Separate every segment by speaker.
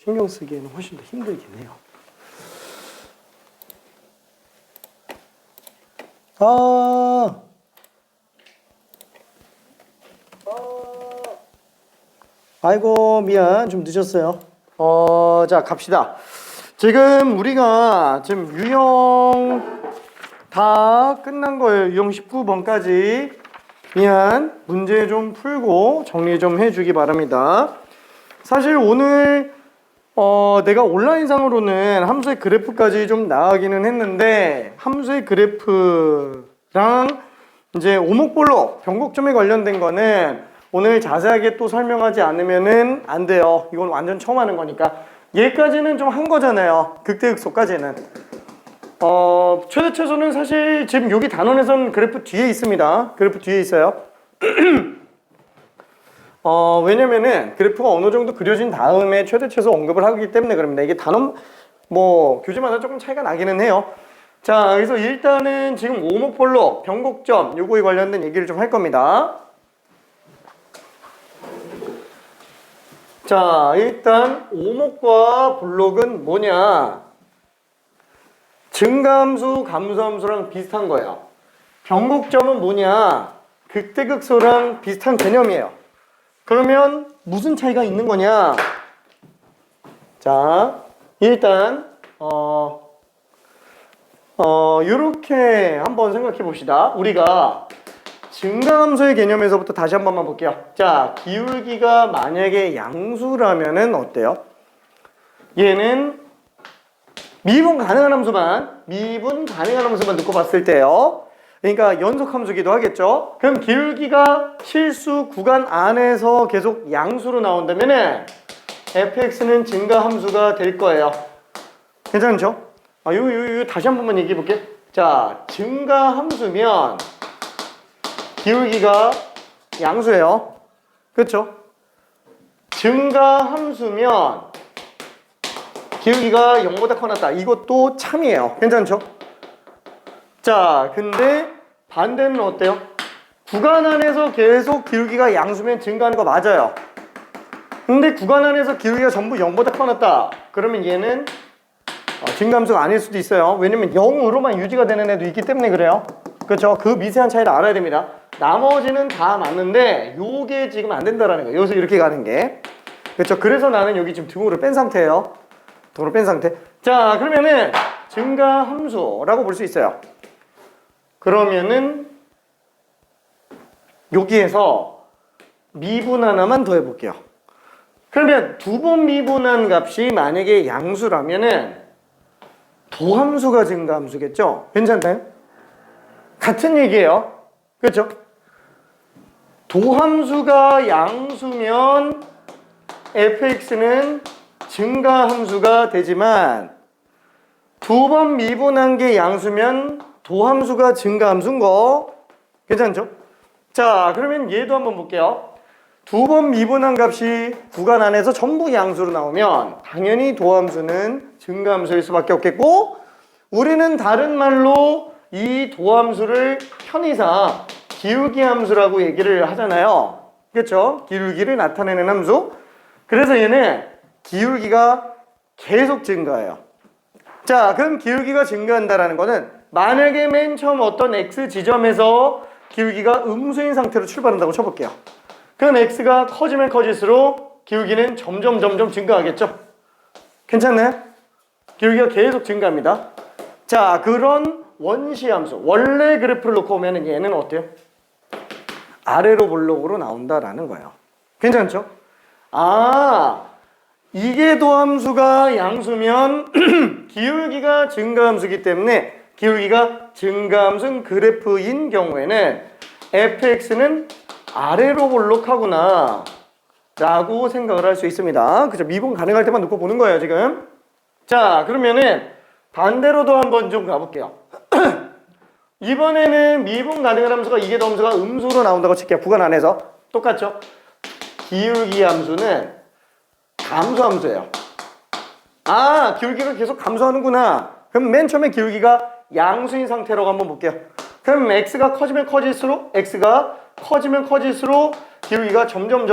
Speaker 1: 신경 쓰기에는 훨씬 더 힘들긴 해요. 아이고 미안, 좀 늦었어요. 자 갑시다. 지금 우리가 지금 유형 다 끝난 거예요. 유형 19번까지. 미안, 문제 좀 풀고 정리 좀 해주기 바랍니다. 사실 오늘 내가 온라인상으로는 함수의 그래프까지 좀 나가기는 했는데, 함수의 그래프랑 이제 오목볼록, 변곡점에 관련된 거는 오늘 자세하게 또 설명하지 않으면은 안 돼요. 이건 완전 처음 하는 거니까. 얘까지는 좀 한 거잖아요. 극대극소까지는. 최대 최소는 사실 지금 여기 단원에서는 그래프 뒤에 있습니다. 그래프 뒤에 있어요. 왜냐면은 그래프가 어느 정도 그려진 다음에 최대 최소 언급을 하기 때문에 그럽니다. 이게 단원 뭐 교재마다 조금 차이가 나기는 해요. 자, 그래서 일단은 지금 오목볼록, 변곡점 요거에 관련된 얘기를 좀 할 겁니다. 자, 일단 오목과 볼록은 뭐냐? 증가함수, 감소함수랑 비슷한 거예요. 변곡점은 뭐냐? 극대극소랑 비슷한 개념이에요. 그러면 무슨 차이가 있는 거냐? 자, 일단 요렇게 한번 생각해 봅시다. 우리가 증가함수의 개념에서부터 다시 한 번만 볼게요. 자, 기울기가 만약에 양수라면은 어때요? 얘는 미분 가능한 함수만 놓고 봤을 때요. 그러니까 연속함수기도 하겠죠. 그럼 기울기가 실수 구간 안에서 계속 양수로 나온다면은 fx는 증가함수가 될 거예요. 괜찮죠? 요 다시 한 번만 얘기해 볼게. 자, 증가함수면 기울기가 양수예요. 그렇죠? 증가함수면 기울기가 0보다 커났다. 이것도 참이에요. 괜찮죠? 자, 근데 반대는 어때요? 구간 안에서 계속 기울기가 양수면 증가하는 거 맞아요. 근데 구간 안에서 기울기가 전부 0보다 커났다. 그러면 얘는 증가함수가 아닐 수도 있어요. 왜냐면 0으로만 유지가 되는 애도 있기 때문에 그래요. 그렇죠? 그 미세한 차이를 알아야 됩니다. 나머지는 다 맞는데 요게 지금 안 된다라는 거예요. 여기서 이렇게 가는 게. 그렇죠? 그래서 나는 여기 지금 등호를 뺀 상태예요. 등호를 뺀 상태. 자, 그러면은 증가함수라고 볼 수 있어요. 그러면은 여기에서 미분 하나만 더 해볼게요. 그러면 두 번 미분한 값이 만약에 양수라면은 도함수가 증가함수겠죠? 괜찮나요? 같은 얘기예요. 그렇죠? 도함수가 양수면 fx는 증가함수가 되지만 두 번 미분한 게 양수면 도함수가 증가함수인 거 괜찮죠? 자, 그러면 얘도 한번 볼게요. 두 번 미분한 값이 구간 안에서 전부 양수로 나오면 당연히 도함수는 증가함수일 수밖에 없겠고, 우리는 다른 말로 이 도함수를 편의상 기울기 함수라고 얘기를 하잖아요. 그렇죠? 기울기를 나타내는 함수. 그래서 얘는 기울기가 계속 증가해요. 자, 그럼 기울기가 증가한다라는 거는 만약에 맨 처음 어떤 x 지점에서 기울기가 음수인 상태로 출발한다고 쳐볼게요. 그럼 x가 커지면 커질수록 기울기는 점점 증가하겠죠? 괜찮나요? 기울기가 계속 증가합니다. 자, 그런 원시함수, 원래 그래프를 놓고 오면 얘는 어때요? 아래로 볼록으로 나온다라는 거예요. 괜찮죠? 이게 도함수가 양수면 기울기가 증가함수기 때문에 기울기가 증가함수인 그래프인 경우에는 fx는 아래로 볼록하구나 라고 생각을 할 수 있습니다. 그죠? 미분 가능할 때만 놓고 보는 거예요, 지금. 자, 그러면은 반대로도 한번 좀 가볼게요. 이번에는 미분 가능한 함수가 이게 함수가 음수로 나온다고 칠게요. 구간 안에서. 똑같죠? 기울기 함수는 감소함수예요. 기울기가 계속 감소하는구나. 그럼 맨 처음에 기울기가 양수인 상태라고 한번 볼게요. 그럼 x가 커지면 커질수록 기울기가 점점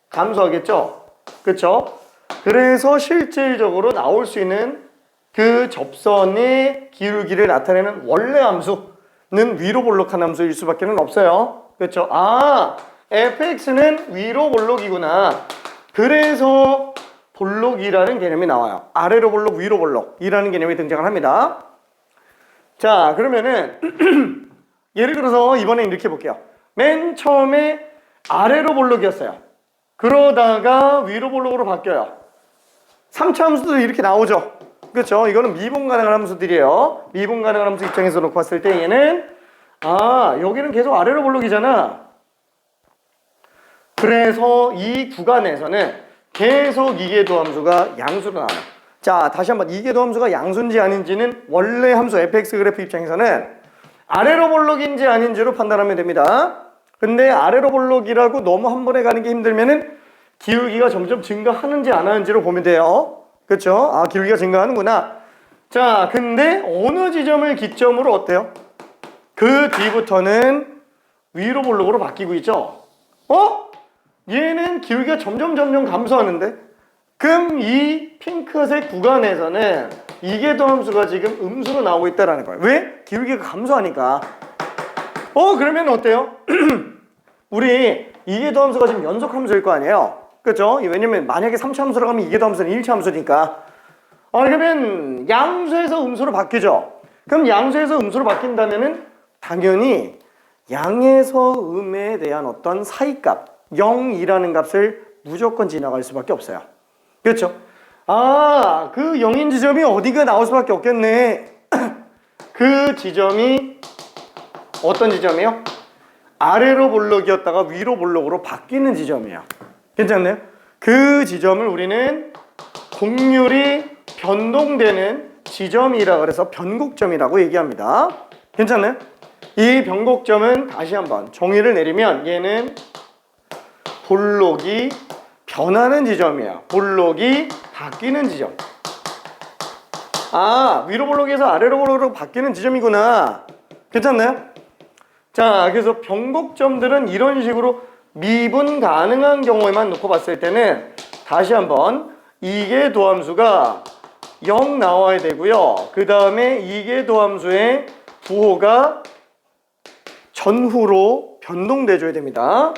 Speaker 1: 감소하겠죠? 그렇죠? 그래서 실질적으로 나올 수 있는 그 접선의 기울기를 나타내는 원래 함수는 위로 볼록한 함수일 수밖에 없어요. 그렇죠? 아, fx는 위로 볼록이구나. 그래서 볼록이라는 개념이 나와요. 아래로 볼록, 위로 볼록이라는 개념이 등장을 합니다. 자, 그러면은 예를 들어서 이번엔 이렇게 볼게요. 맨 처음에 아래로 볼록이었어요. 그러다가 위로 볼록으로 바뀌어요. 3차 함수도 이렇게 나오죠. 그렇죠? 이거는 미분 가능한 함수들이에요. 미분 가능한 함수 입장에서 놓고 봤을 때 얘는 여기는 계속 아래로 볼록이잖아. 그래서 이 구간에서는 계속 이계도 함수가 양수로 나와요. 자, 다시 한번 이계도 함수가 양수인지 아닌지는 원래 함수 fx 그래프 입장에서는 아래로 볼록인지 아닌지로 판단하면 됩니다. 근데 아래로 볼록이라고 너무 한 번에 가는 게 힘들면은 기울기가 점점 증가하는지 안 하는지로 보면 돼요. 그렇죠? 아, 기울기가 증가하는구나. 자, 근데 어느 지점을 기점으로 어때요? 그 뒤부터는 위로 볼록으로 바뀌고 있죠. 얘는 기울기가 점점 감소하는데? 그럼 이 핑크색 구간에서는 이계도 함수가 지금 음수로 나오고 있다는 거예요. 왜? 기울기가 감소하니까. 그러면 어때요? 우리 이계도 함수가 지금 연속 함수일 거 아니에요? 그렇죠? 왜냐면 만약에 3차 함수로 가면 이계도 함수는 1차 함수니까. 그러면 양수에서 음수로 바뀌죠. 그럼 양수에서 음수로 바뀐다면은 당연히 양에서 음에 대한 어떤 사이값 0이라는 값을 무조건 지나갈 수밖에 없어요. 그렇죠? 그 0인 지점이 어디가 나올 수밖에 없겠네. 그 지점이 어떤 지점이요? 아래로 볼록이었다가 위로 볼록으로 바뀌는 지점이에요. 괜찮나요? 그 지점을 우리는 곡률이 변동되는 지점이라 그래서 변곡점이라고 얘기합니다. 괜찮나요? 이 변곡점은 다시 한번 정의를 내리면 얘는 볼록이 변하는 지점이에요. 볼록이 바뀌는 지점. 위로 볼록에서 아래로 볼록으로 바뀌는 지점이구나. 괜찮나요? 자, 그래서 변곡점들은 이런 식으로 미분 가능한 경우에만 놓고 봤을 때는 다시 한번 이계도 함수가 0 나와야 되고요. 그 다음에 이계도 함수의 부호가 전후로 변동돼줘야 됩니다.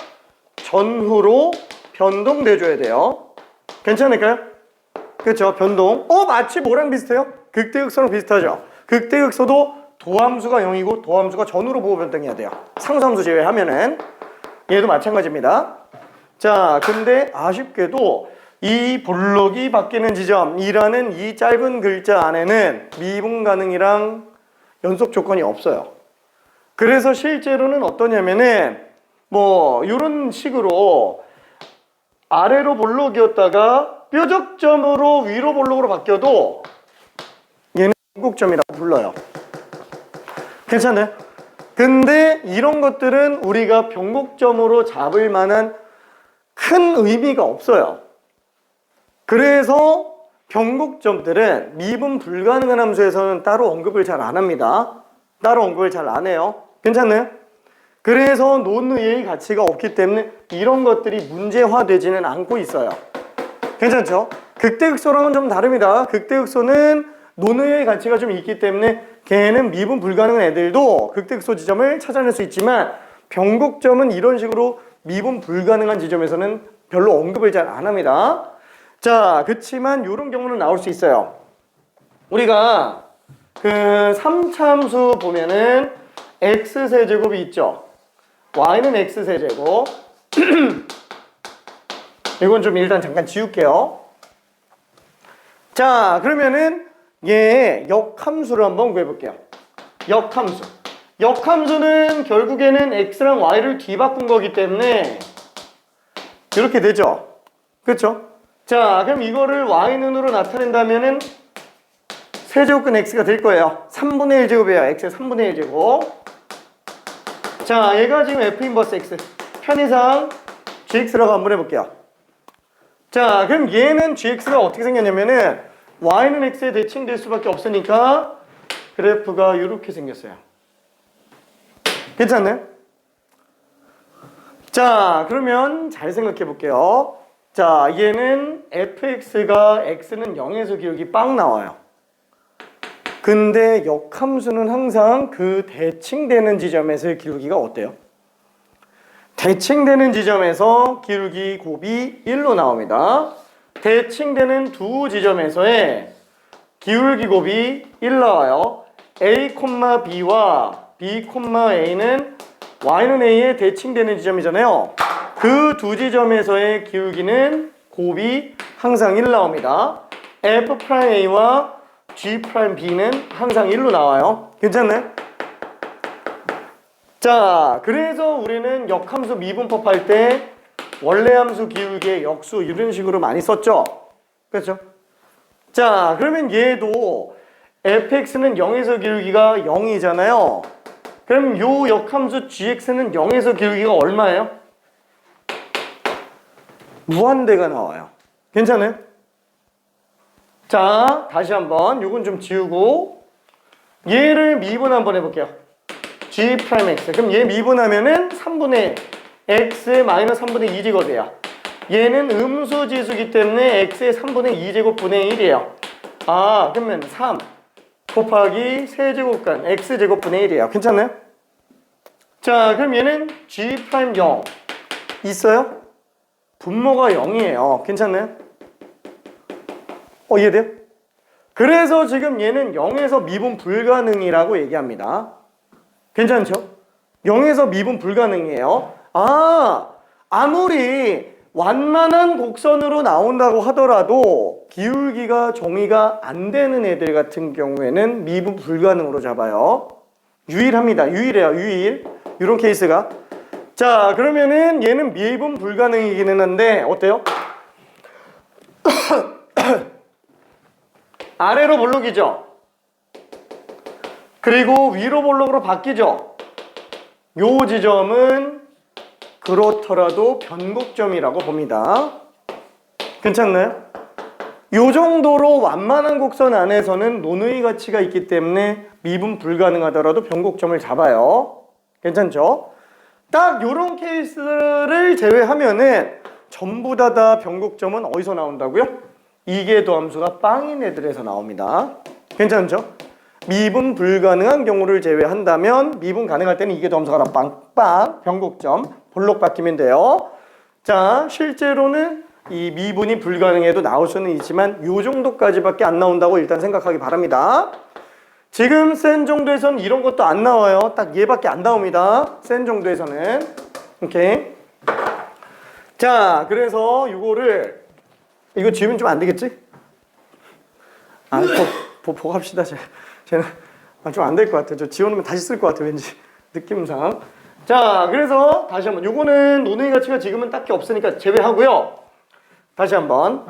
Speaker 1: 전후로 변동돼줘야 돼요. 괜찮을까요? 그렇죠? 변동. 마치 뭐랑 비슷해요? 극대극소랑 비슷하죠? 극대극소도 도함수가 0이고 도함수가 전후로 부호 변동해야 돼요. 상수함수 제외하면은 얘도 마찬가지입니다. 자, 근데 아쉽게도 이 볼록이 바뀌는 지점이라는 이 짧은 글자 안에는 미분 가능이랑 연속 조건이 없어요. 그래서 실제로는 어떠냐면은 이런 식으로 아래로 볼록이었다가 뾰족점으로 위로 볼록으로 바뀌어도 얘는 변곡점이라고 불러요. 괜찮아요? 근데 이런 것들은 우리가 변곡점으로 잡을 만한 큰 의미가 없어요. 그래서 변곡점들은 미분 불가능한 함수에서는 따로 언급을 잘 안 합니다. 따로 언급을 잘 안 해요. 괜찮나요? 그래서 논의의 가치가 없기 때문에 이런 것들이 문제화되지는 않고 있어요. 괜찮죠? 극대극소랑은 좀 다릅니다. 극대극소는 논의의 가치가 좀 있기 때문에 걔는 미분 불가능한 애들도 극대극소 지점을 찾아낼 수 있지만 변곡점은 이런 식으로 미분 불가능한 지점에서는 별로 언급을 잘 안 합니다. 자, 그치만 이런 경우는 나올 수 있어요. 우리가 그 3차 함수 보면은 x세제곱이 있죠. y는 x세제곱. 이건 좀 일단 잠깐 지울게요. 자, 그러면은 얘 역함수를 한번 구해볼게요. 역함수. 역함수는 결국에는 x랑 y를 뒤바꾼 거기 때문에 이렇게 되죠. 그렇죠? 자, 그럼 이거를 y눈으로 나타낸다면은 세제곱근 x가 될 거예요. 3분의 1 제곱이에요. x의 3분의 1 제곱. 자, 얘가 지금 f 인버스 x. 편의상 gx라고 한번 해볼게요. 자, 그럼 얘는 gx가 어떻게 생겼냐면은 y는 x에 대칭될 수밖에 없으니까 그래프가 이렇게 생겼어요. 괜찮나요? 자, 그러면 잘 생각해 볼게요. 자, 얘는 fx가 x는 0에서 기울기 빵 나와요. 근데 역함수는 항상 그 대칭되는 지점에서의 기울기가 어때요? 대칭되는 지점에서 기울기 곱이 1로 나옵니다. 대칭되는 두 지점에서의 기울기 곱이 1 나와요. a, b와 b, a는 y는 a에 대칭되는 지점이잖아요. 그 두 지점에서의 기울기는 곱이 항상 1 나옵니다. f'a와 g'b는 항상 1로 나와요. 괜찮나요? 자, 그래서 우리는 역함수 미분법 할 때 원래 함수 기울기의 역수 이런 식으로 많이 썼죠? 그렇죠? 자, 그러면 얘도 fx는 0에서 기울기가 0이잖아요. 그럼 요 역함수 gx는 0에서 기울기가 얼마예요? 무한대가 나와요. 괜찮아요? 자, 다시 한번 요건 좀 지우고 얘를 미분 한번 해볼게요. g'x. 그럼 얘 미분하면은 3분의 x의 마이너스 3분의 2제곱이에요. 얘는 음수지수기 때문에 x의 3분의 2제곱분의 1이에요. 아, 그러면 3 곱하기 세제곱간 x제곱분의 1이에요. 괜찮나요? 자, 그럼 얘는 g'0 있어요? 분모가 0이에요. 괜찮나요? 이해돼요? 그래서 지금 얘는 0에서 미분 불가능이라고 얘기합니다. 괜찮죠? 0에서 미분 불가능이에요. 아, 아무리 완만한 곡선으로 나온다고 하더라도 기울기가 정의가 안 되는 애들 같은 경우에는 미분 불가능으로 잡아요. 유일합니다. 유일해요. 유일. 이런 케이스가. 자, 그러면은 얘는 미분 불가능이기는 한데 어때요? 아래로 볼록이죠? 그리고 위로 볼록으로 바뀌죠? 요 지점은 그렇더라도 변곡점이라고 봅니다. 괜찮나요? 요 정도로 완만한 곡선 안에서는 논의 가치가 있기 때문에 미분 불가능하더라도 변곡점을 잡아요. 괜찮죠? 딱 요런 케이스를 제외하면은 전부 다 변곡점은 어디서 나온다고요? 이계도 함수가 빵인 애들에서 나옵니다. 괜찮죠? 미분 불가능한 경우를 제외한다면 미분 가능할 때는 이계도 함수가 빵빵 변곡점 볼록 바뀌면 돼요. 자, 실제로는 이 미분이 불가능해도 나올 수는 있지만 요 정도까지밖에 안 나온다고 일단 생각하기 바랍니다. 지금 센 정도에서는 이런 것도 안 나와요. 딱 얘밖에 안 나옵니다. 센 정도에서는. 오케이. 자, 그래서 이거를 이거 지우면 좀 안 되겠지? 아, 보고 합시다. 쟤는 좀 안 될 것 같아. 저 지워놓으면 다시 쓸 것 같아. 왠지 느낌상. 자, 그래서 다시 한번 요거는 논의 가치가 지금은 딱히 없으니까 제외하고요. 다시 한번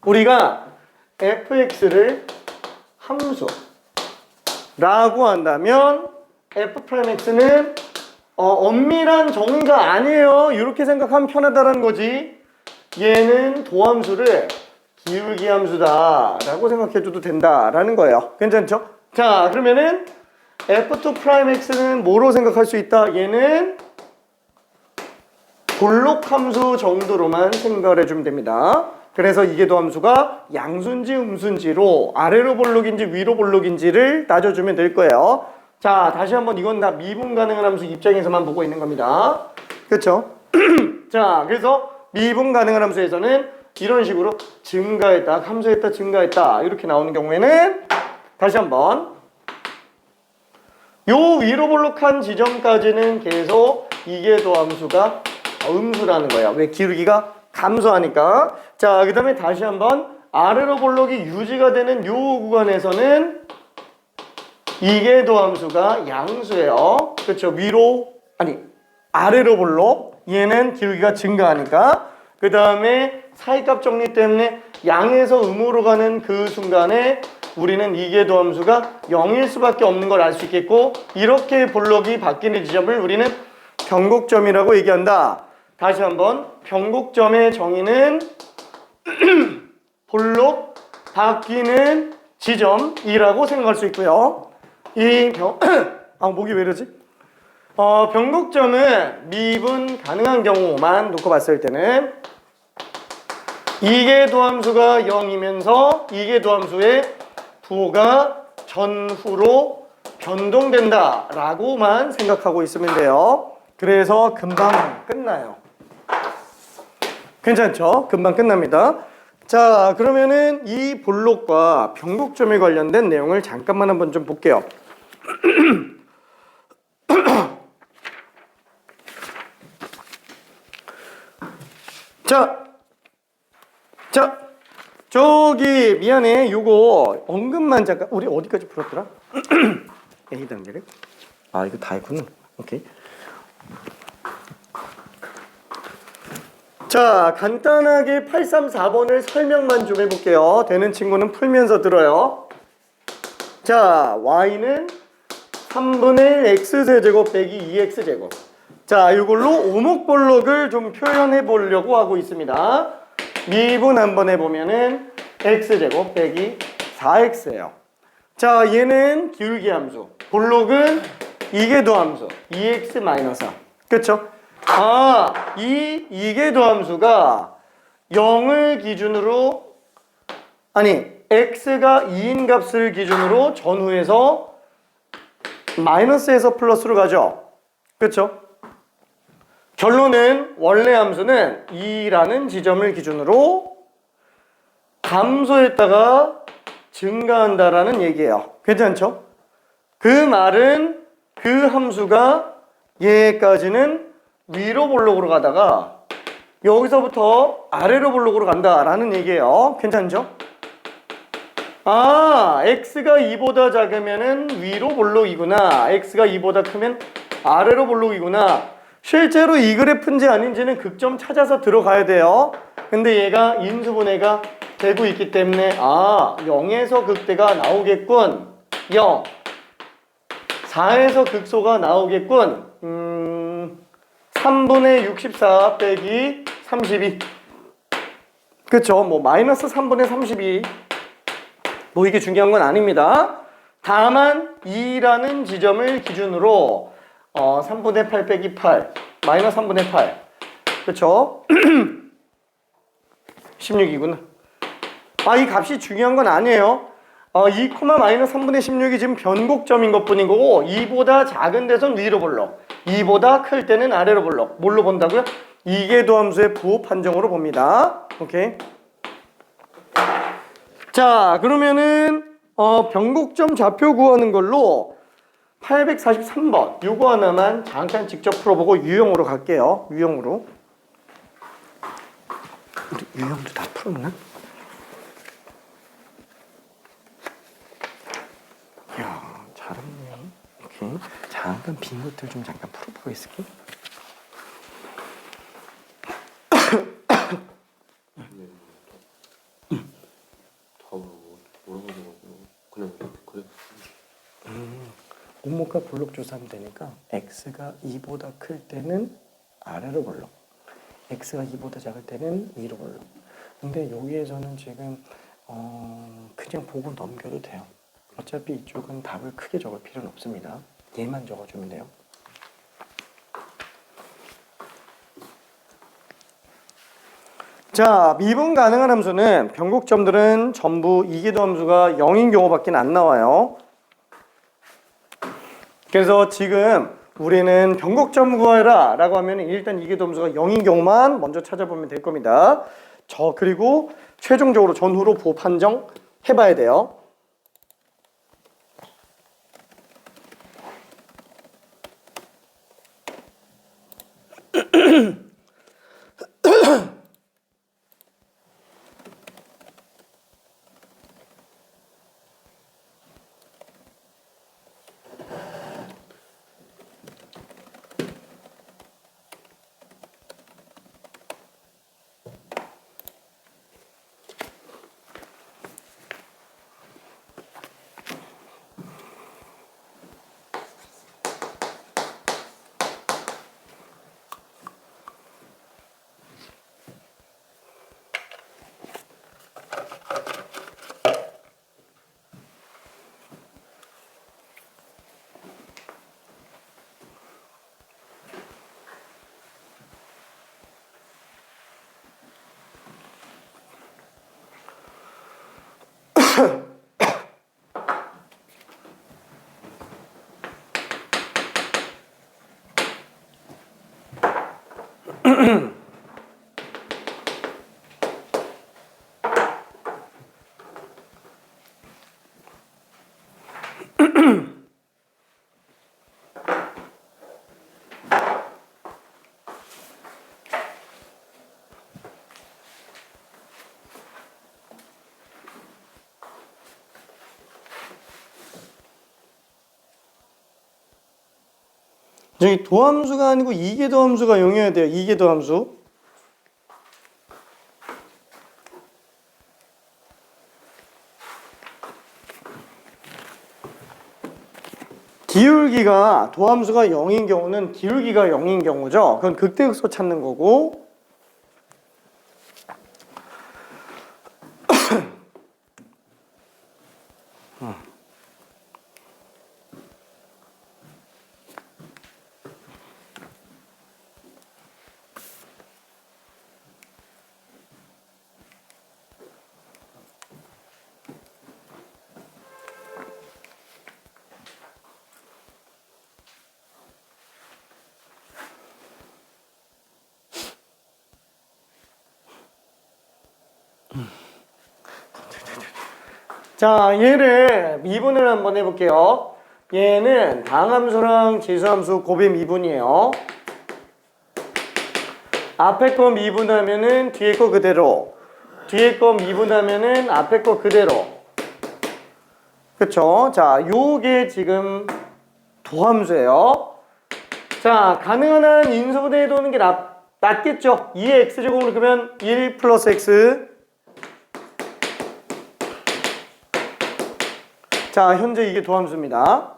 Speaker 1: 우리가 fx를 함수라고 한다면 f'x는 엄밀한 정의가 아니에요. 이렇게 생각하면 편하다라는 거지. 얘는 도함수를 기울기 함수다라고 생각해줘도 된다라는 거예요. 괜찮죠? 자, 그러면은 f2'x는 뭐로 생각할 수 있다? 얘는 볼록 함수 정도로만 생각을 해주면 됩니다. 그래서 이계도 함수가 양수인지 음수인지로 아래로 볼록인지 위로 볼록인지를 따져주면 될 거예요. 자, 다시 한번 이건 다 미분 가능한 함수 입장에서만 보고 있는 겁니다. 그렇죠? 자, 그래서 미분 가능한 함수에서는 이런 식으로 증가했다, 함수했다, 증가했다 이렇게 나오는 경우에는 다시 한번 요 위로 볼록한 지점까지는 계속 이계도 함수가 음수라는 거야. 왜? 기울기가 감소하니까. 자, 그 다음에 다시 한번 아래로 볼록이 유지가 되는 요 구간에서는 이계도 함수가 양수예요. 그렇죠? 아래로 볼록 얘는 기울기가 증가하니까. 그 다음에 사이값 정리 때문에 양에서 음으로 가는 그 순간에 우리는 이계도 함수가 0일 수밖에 없는 걸 알 수 있겠고, 이렇게 볼록이 바뀌는 지점을 우리는 변곡점이라고 얘기한다. 다시 한번 변곡점의 정의는 볼록 바뀌는 지점이라고 생각할 수 있고요. 목이 왜 이러지? 변곡점은 미분 가능한 경우만 놓고 봤을 때는 이계 도함수가 0이면서 이계 도함수의 부호가 전후로 변동된다 라고만 생각하고 있으면 돼요. 그래서 금방 끝나요. 괜찮죠? 금방 끝납니다. 자, 그러면은 이 볼록과 변곡점에 관련된 내용을 잠깐만 한번 좀 볼게요. 자, 저기 미안해. 요거 언급만 잠깐. 우리 어디까지 풀었더라? A 단계를. 아, 이거 다 했구나. 오케이. 자, 간단하게 834번을 설명만 좀 해볼게요. 되는 친구는 풀면서 들어요. 자, y는 3분의 x세제곱 빼기 2x제곱. 자, 이걸로 오목볼록을 좀 표현해 보려고 하고 있습니다. 미분 한번 해보면은 x제곱 빼기 4x예요. 자, 얘는 기울기함수. 볼록은 이계도함수 2x 마이너스 4. 그쵸? 아, 이 이계도함수가 0을 기준으로, 아니 x가 2인 값을 기준으로 전후에서 마이너스에서 플러스로 가죠. 그쵸? 결론은 원래 함수는 2라는 지점을 기준으로 감소했다가 증가한다라는 얘기예요. 괜찮죠? 그 말은 그 함수가 얘까지는 위로 볼록으로 가다가 여기서부터 아래로 볼록으로 간다라는 얘기예요. 괜찮죠? 아, x가 2보다 작으면은 위로 볼록이구나. x가 2보다 크면 아래로 볼록이구나. 실제로 이 그래프인지 아닌지는 극점 찾아서 들어가야 돼요. 근데 얘가 인수분해가 되고 있기 때문에 0에서 극대가 나오겠군. 0. 4에서 극소가 나오겠군. 3분의 64 빼기 32. 그쵸? 뭐 마이너스 3분의 32. 뭐 이게 중요한 건 아닙니다. 다만 2라는 지점을 기준으로 3분의 8 빼기 8 마이너스 3분의 8 그쵸? 16이구나. 이 값이 중요한 건 아니에요. 2, 마이너스 3분의 16이 지금 변곡점인 것 뿐이고 2보다 작은 데선 위로 볼록 2보다 클 때는 아래로 볼록. 뭘로 본다고요? 이계도함수의 부호 판정으로 봅니다. 오케이. 자, 그러면은 변곡점 좌표 구하는 걸로 843번 요거 하나만 잠깐 직접 풀어보고 유형으로 갈게요. 유형으로. 우리 유형도 다 풀었나? 이야, 잘했네. 오케이. 잠깐 빈 것들 좀 잠깐 풀어보고 있을게. 오목과 볼록 조사하면 되니까 x가 2보다 클 때는 아래로 볼록, x가 2보다 작을 때는 위로 볼록. 근데 여기에서는 지금 그냥 보고 넘겨도 돼요. 어차피 이쪽은 답을 크게 적을 필요는 없습니다. 얘만 적어주면 돼요. 자, 미분 가능한 함수는 변곡점들은 전부 이계도 함수가 0인 경우밖에 안 나와요. 그래서 지금 우리는 변곡점 구해라 라고 하면 일단 이계도 함수가 0인 경우만 먼저 찾아보면 될 겁니다. 그리고 최종적으로 전후로 부호 판정 해봐야 돼요. 저기 도함수가 아니고 이계도함수가 용해야 돼요. 이계도함수. 기울기가 도함수가 0인 경우는 기울기가 0인 경우죠. 그건 극대극소 찾는 거고. 자, 얘를 미분을 한번 해볼게요. 얘는 당함수랑 지수함수 곱의 미분이에요. 앞에 거 미분하면은 뒤에 거 그대로, 뒤에 거 미분하면은 앞에 거 그대로. 그쵸? 자, 요게 지금 도함수예요. 자, 가능한 한 인수분해해 도는 게 낫겠죠? 2의 x제곱으로 그러면 1 플러스 x. 자, 현재 이게 도함수입니다.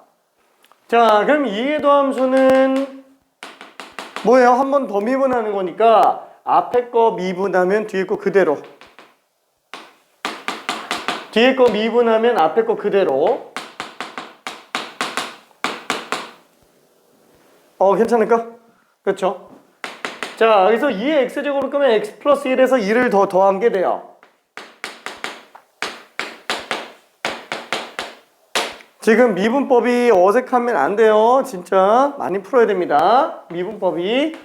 Speaker 1: 자, 그럼 이게 도함수는 뭐예요? 한 번 더 미분하는 거니까 앞에 거 미분하면 뒤에 거 그대로, 뒤에 거 미분하면 앞에 거 그대로. 괜찮을까? 그렇죠? 자, 그래서 2의 x제곱으로 끄면 x 플러스 1에서 1을 더 더한 게 돼요. 지금 미분법이 어색하면 안 돼요. 진짜 많이 풀어야 됩니다. 미분법이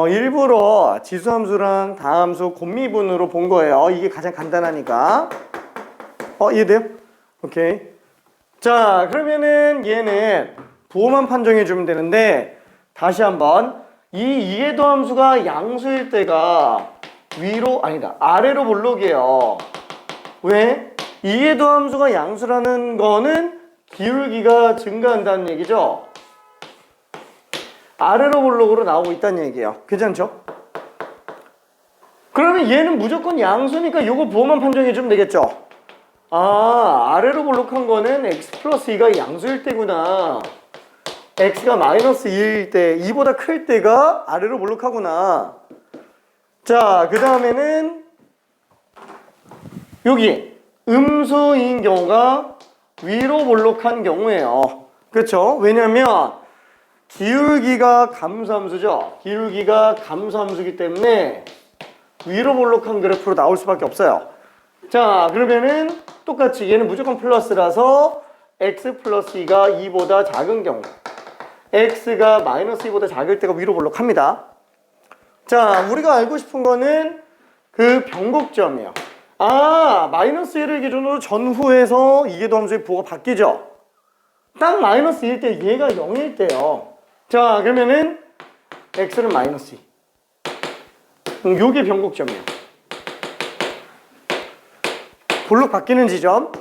Speaker 1: 일부러 지수함수랑 다함수 곱미분으로 본 거예요. 이게 가장 간단하니까. 이해돼요? 오케이. 자, 그러면은 얘는 부호만 판정해 주면 되는데, 다시 한번 이 이해도함수가 양수일 때가 아래로 볼록이에요. 왜? 이해도함수가 양수라는 거는 기울기가 증가한다는 얘기죠. 아래로 볼록으로 나오고 있다는 얘기예요. 괜찮죠? 그러면 얘는 무조건 양수니까 요거 부호만 판정해 주면 되겠죠. 아래로 볼록한 거는 x 플러스 2가 양수일 때구나. x가 마이너스 2일 때, 2보다 클 때가 아래로 볼록하구나. 자, 그 다음에는 여기 음수인 경우가 위로 볼록한 경우예요. 그렇죠? 왜냐면 기울기가 감소함수죠. 기울기가 감소함수기 때문에 위로 볼록한 그래프로 나올 수밖에 없어요. 자, 그러면은 똑같이 얘는 무조건 플러스라서 x 플러스 2가 2보다 작은 경우, x가 마이너스 2보다 작을 때가 위로 볼록합니다. 자, 우리가 알고 싶은 거는 그 변곡점이에요. 마이너스 1을 기준으로 전후에서 이계도함수의 부호가 바뀌죠. 딱 마이너스 1일 때 얘가 0일 때요. 자, 그러면은 x는 마이너스 2. 요게 변곡점이에요. 볼록 바뀌는 지점.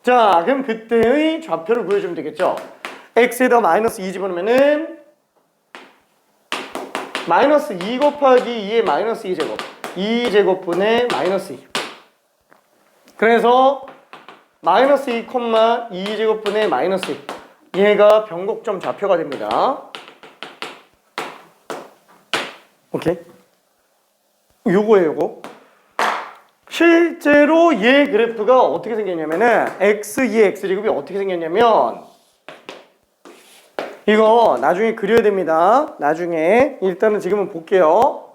Speaker 1: 자, 그럼 그때의 좌표를 구해주면 되겠죠. x에다 마이너스 2 집어넣으면은 마이너스 2 곱하기 2의 마이너스 2제곱, 2제곱분의 마이너스 2. 그래서 마이너스 2, 2제곱분의 마이너스 2. 얘가 변곡점 좌표가 됩니다. 오케이? 요거예요, 요거. 실제로 얘 그래프가 어떻게 생겼냐면은 x2의 x제곱이 어떻게 생겼냐면 이거 나중에 그려야 됩니다. 나중에 일단은 지금은 볼게요.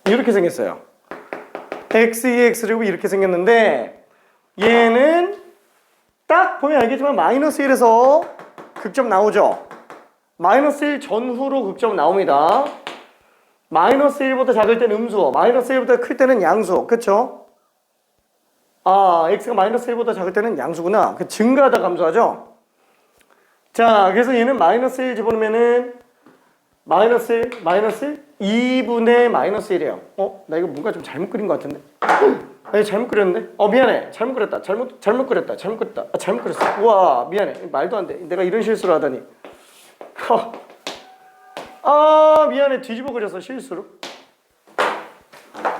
Speaker 1: 이렇게 생겼어요. x2x제곱 이렇게 생겼는데 얘는 딱 보면 알겠지만 마이너스 1에서 극점 나오죠. 마이너스 1 전후로 극점 나옵니다. 마이너스 1보다 작을 때는 음수, 마이너스 1보다 클 때는 양수. 그쵸? 아, x가 마이너스 1보다 작을 때는 양수구나. 그 증가하다 감소하죠? 자, 그래서 얘는 마이너스 1 집어넣으면은 마이너스 1, 마이너스 1, 2분의 마이너스 1이에요. 나 이거 뭔가 좀 잘못 그린 것 같은데? 아니, 잘못 그렸는데? 미안해. 잘못 그렸다. 잘못 그렸다. 잘못 그렸어. 우와, 미안해. 말도 안 돼. 내가 이런 실수를 하다니. 미안해. 뒤집어 그렸어, 실수로.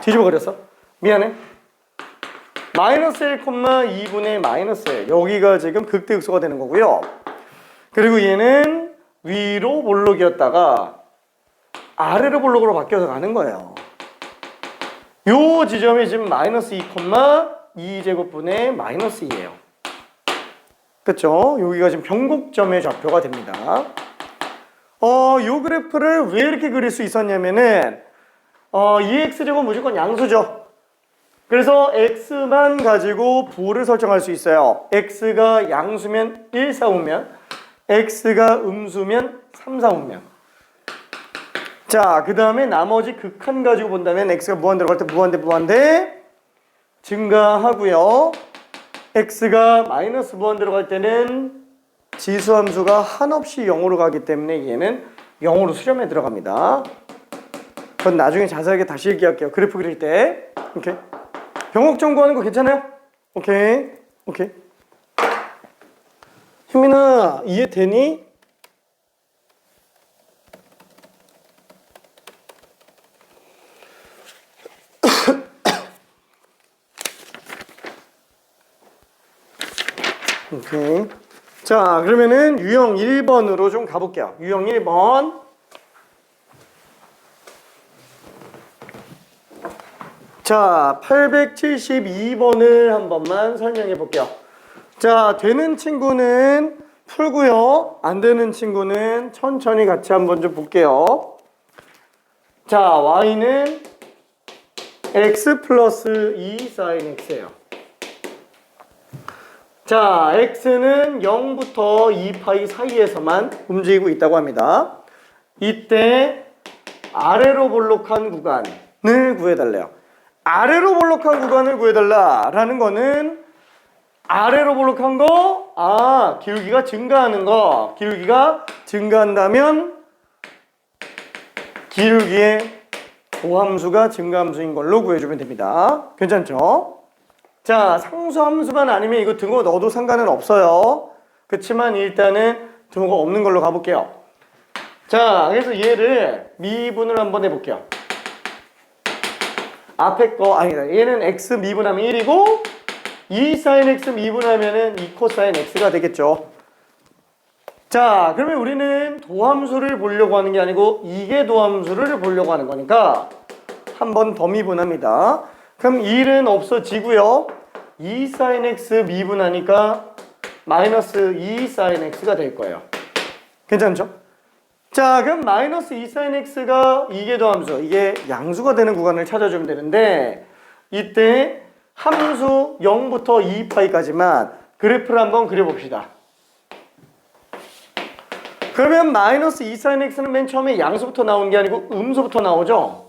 Speaker 1: 뒤집어 그렸어. 미안해. 마이너스 1, 2분의 마이너스 1. 여기가 지금 극대극소가 되는 거고요. 그리고 얘는 위로 볼록이었다가 아래로 볼록으로 바뀌어서 가는 거예요. 요 지점이 지금 마이너스 2, 2제곱분의 마이너스 2예요. 그쵸? 여기가 지금 변곡점의 좌표가 됩니다. 요 그래프를 왜 이렇게 그릴 수 있었냐면은 2x제곱 무조건 양수죠. 그래서 x만 가지고 부호를 설정할 수 있어요. x가 양수면 1, 4, 5면 x가 음수면 3, 4, 5면 자, 그 다음에 나머지 극한 가지고 본다면 x가 무한대로 갈 때 무한대 증가하고요. x가 마이너스 무한대로 갈 때는 지수함수가 한없이 0으로 가기 때문에 얘는 0으로 수렴에 들어갑니다. 그건 나중에 자세하게 다시 얘기할게요. 그래프 그릴 때. 오케이. 병옥점 구하는 거 괜찮아요? 오케이. 현민아, 이해되니? 오케이. 자, 그러면은 유형 1번으로 좀 가볼게요. 유형 1번. 자, 872번을 한 번만 설명해 볼게요. 자, 되는 친구는 풀고요. 안 되는 친구는 천천히 같이 한번 좀 볼게요. 자, y는 x 플러스 2 sin x예요. 자, x는 0부터 2파이 사이에서만 움직이고 있다고 합니다. 이때 아래로 볼록한 구간을 구해달래요. 아래로 볼록한 구간을 구해달라라는 거는 아래로 볼록한 거, 기울기가 증가하는 거. 기울기가 증가한다면 기울기의 도함수가 증가함수인 걸로 구해주면 됩니다. 괜찮죠? 자, 상수함수만 아니면 이거 등호 넣어도 상관은 없어요. 그렇지만 일단은 등호가 없는 걸로 가볼게요. 자, 그래서 얘를 미분을 한번 해볼게요. 앞에 거 아니다. 얘는 x 미분하면 1이고 2 sin x 미분하면은 2 코사인 x가 되겠죠. 자, 그러면 우리는 도함수를 보려고 하는 게 아니고 이게 도함수를 보려고 하는 거니까 한 번 더 미분합니다. 그럼 1은 없어지고요. 2 sin x 미분하니까 마이너스 2 sin x가 될 거예요. 괜찮죠? 자, 그럼 마이너스 2 sin x가 이게 도함수, 이게 양수가 되는 구간을 찾아주면 되는데 이때 함수 0부터 2파이까지만 그래프를 한번 그려봅시다. 그러면 마이너스 2 sin x는 맨 처음에 양수부터 나오는 게 아니고 음수부터 나오죠?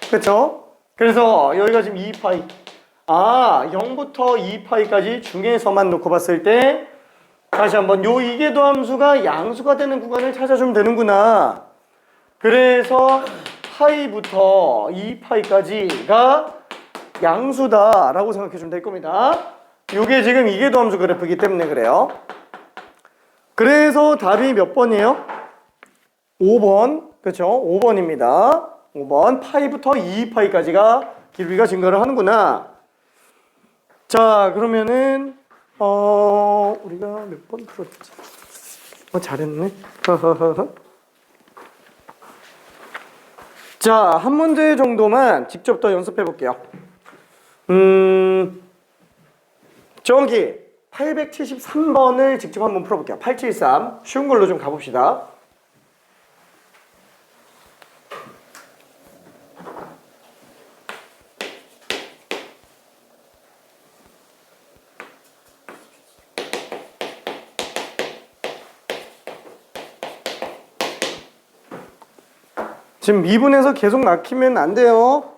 Speaker 1: 그렇죠? 그래서 여기가 지금 2파이 0부터 2파이까지 중에서만 놓고 봤을 때 다시 한번 요 이계도 함수가 양수가 되는 구간을 찾아주면 되는구나. 그래서 파이부터 2파이까지가 양수다라고 생각해 주면 될 겁니다. 요게 지금 이계도 함수 그래프이기 때문에 그래요. 그래서 답이 몇 번이에요? 5번. 그렇죠? 5번입니다. 5번. 파이부터 2파이까지가 길이가 증가를 하는구나. 자, 그러면은 우리가 몇 번 풀었지? 잘했네. 자, 한 문제 정도만 직접 더 연습해 볼게요. 저기 873번을 직접 한번 풀어볼게요. 873 쉬운 걸로 좀 가봅시다. 지금 미분해서 계속 막히면 안 돼요.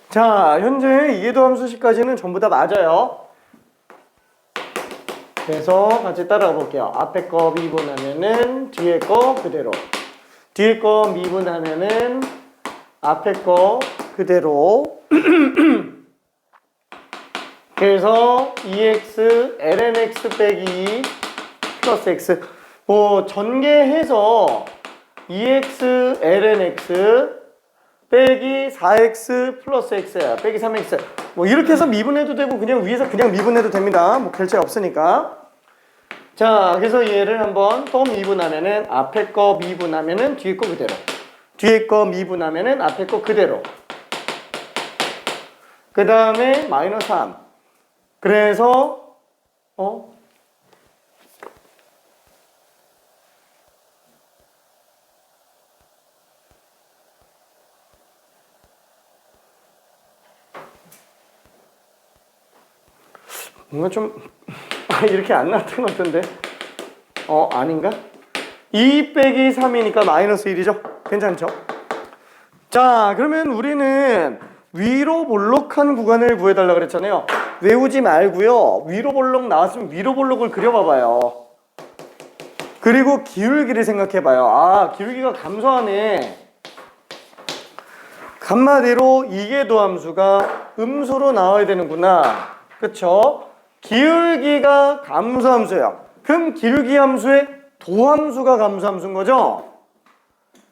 Speaker 1: 자, 현재 이해도 함수식까지는 전부 다 맞아요. 그래서 같이 따라가 볼게요. 앞에 거 미분하면은 뒤에 거 그대로. 뒤에 거 미분하면은 앞에 거 그대로. 그래서 2x ln x 빼기 2 플러스 x. 뭐 전개해서 2x ln x 빼기 4x 플러스 x 빼기 3x 뭐 이렇게 해서 미분해도 되고 그냥 위에서 그냥 미분해도 됩니다. 뭐 결제 없으니까. 자, 그래서 얘를 한번 또 미분하면은 앞에 거 미분하면은 뒤에 거 그대로. 뒤에 거 미분하면은 앞에 거 그대로. 그 다음에 마이너스 3. 그래서 뭔가 좀 이렇게 안 나왔던 것 같은데 아닌가? 2 빼기 3이니까 마이너스 1이죠? 괜찮죠? 자, 그러면 우리는 위로 볼록한 구간을 구해달라 그랬잖아요. 외우지 말고요. 위로 볼록 나왔으면 위로 볼록을 그려봐봐요. 그리고 기울기를 생각해봐요. 아, 기울기가 감소하네. 한마디로 이계도함수가 음수로 나와야 되는구나. 그쵸? 기울기가 감소함수예요. 그럼 기울기 함수의 도함수가 감소함수인 거죠?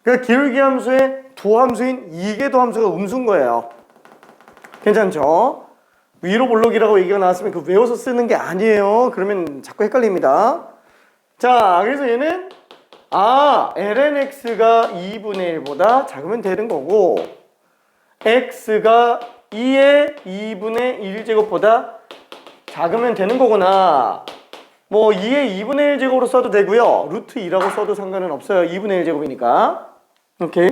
Speaker 1: 그 기울기 함수의 도함수인 이계도함수가 음수인 거예요. 괜찮죠? 위로 볼록이라고 얘기가 나왔으면 그 외워서 쓰는 게 아니에요. 그러면 자꾸 헷갈립니다. 자, 그래서 얘는 ln x가 2분의 1보다 작으면 되는 거고 x가 2의 2분의 1제곱보다 작으면 되는 거구나. 뭐 2의 2분의 1제곱으로 써도 되고요. 루트 2라고 써도 상관은 없어요. 2분의 1제곱이니까. 오케이.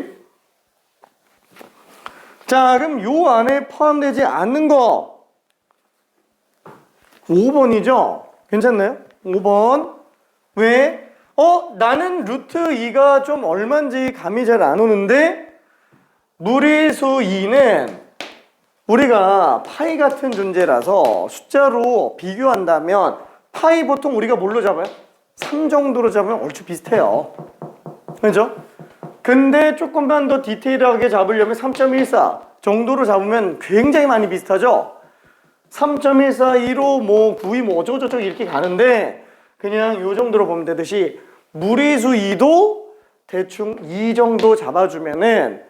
Speaker 1: 자, 그럼 요 안에 포함되지 않는 거 5번이죠? 괜찮나요? 5번. 왜? 나는 루트 2가 좀 얼만지 감이 잘 안 오는데 무리수 2는 우리가 파이 같은 존재라서 숫자로 비교한다면 파이 보통 우리가 뭘로 잡아요? 3 정도로 잡으면 얼추 비슷해요. 그죠? 근데 조금만 더 디테일하게 잡으려면 3.14 정도로 잡으면 굉장히 많이 비슷하죠? 3.14, 1호, 뭐 9이 뭐 어쩌고저쩌고 이렇게 가는데 그냥 요 정도로 보면 되듯이 무리수 2도 대충 2 정도 잡아주면은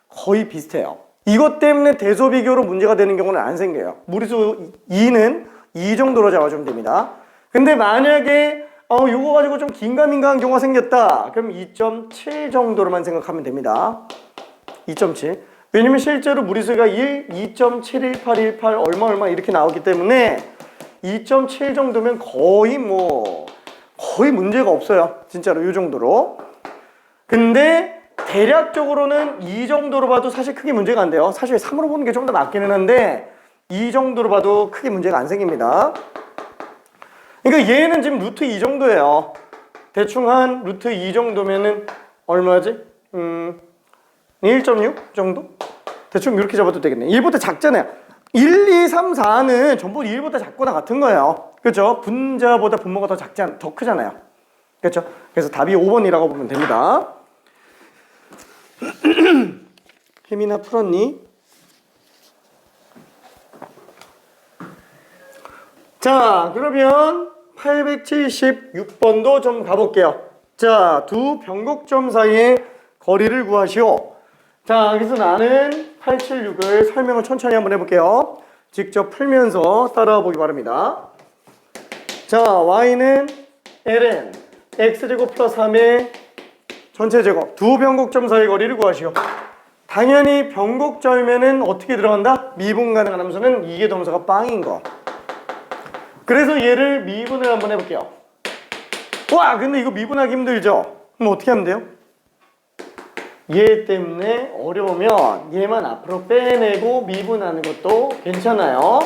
Speaker 1: 거의 비슷해요. 이것 때문에 대소비교로 문제가 되는 경우는 안 생겨요. 무리수 2는 이 정도로 잡아주면 됩니다. 근데 만약에 이거 가지고 좀 긴가민가한 경우가 생겼다. 그럼 2.7 정도로만 생각하면 됩니다. 2.7. 왜냐면 실제로 무리수가 1, 2.71818 얼마 이렇게 나오기 때문에 2.7 정도면 거의 문제가 없어요. 진짜로 이 정도로. 근데 대략적으로는 이 정도로 봐도 사실 크게 문제가 안 돼요. 사실 3으로 보는 게 좀 더 맞기는 한데 이 정도로 봐도 크게 문제가 안 생깁니다. 그러니까 얘는 지금 루트 2 정도예요. 대충 한 루트 2 정도면은 얼마지? 1.6 정도? 대충 이렇게 잡아도 되겠네. 1보다 작잖아요. 1, 2, 3, 4는 전부 1보다 작거나 같은 거예요. 그렇죠? 분자보다 분모가 더 크잖아요. 그렇죠? 그래서 답이 5번이라고 보면 됩니다. 혜민아 풀었니? 자, 그러면 876번도 좀 가볼게요. 자, 두 변곡점 사이의 거리를 구하시오. 자, 그래서 나는 876을 설명을 천천히 한번 해볼게요. 직접 풀면서 따라와 보기 바랍니다. 자, y는 ln x제곱 플러스 3의 전체 제곱, 두 변곡점 사이의 거리를 구하시오. 당연히 변곡점이면은 어떻게 들어간다? 미분 가능한 함수는 이게 동사가 빵인 거. 그래서 얘를 미분을 한번 해볼게요. 와, 근데 이거 미분하기 힘들죠? 그럼 어떻게 하면 돼요? 얘 때문에 어려우면 얘만 앞으로 빼내고 미분하는 것도 괜찮아요.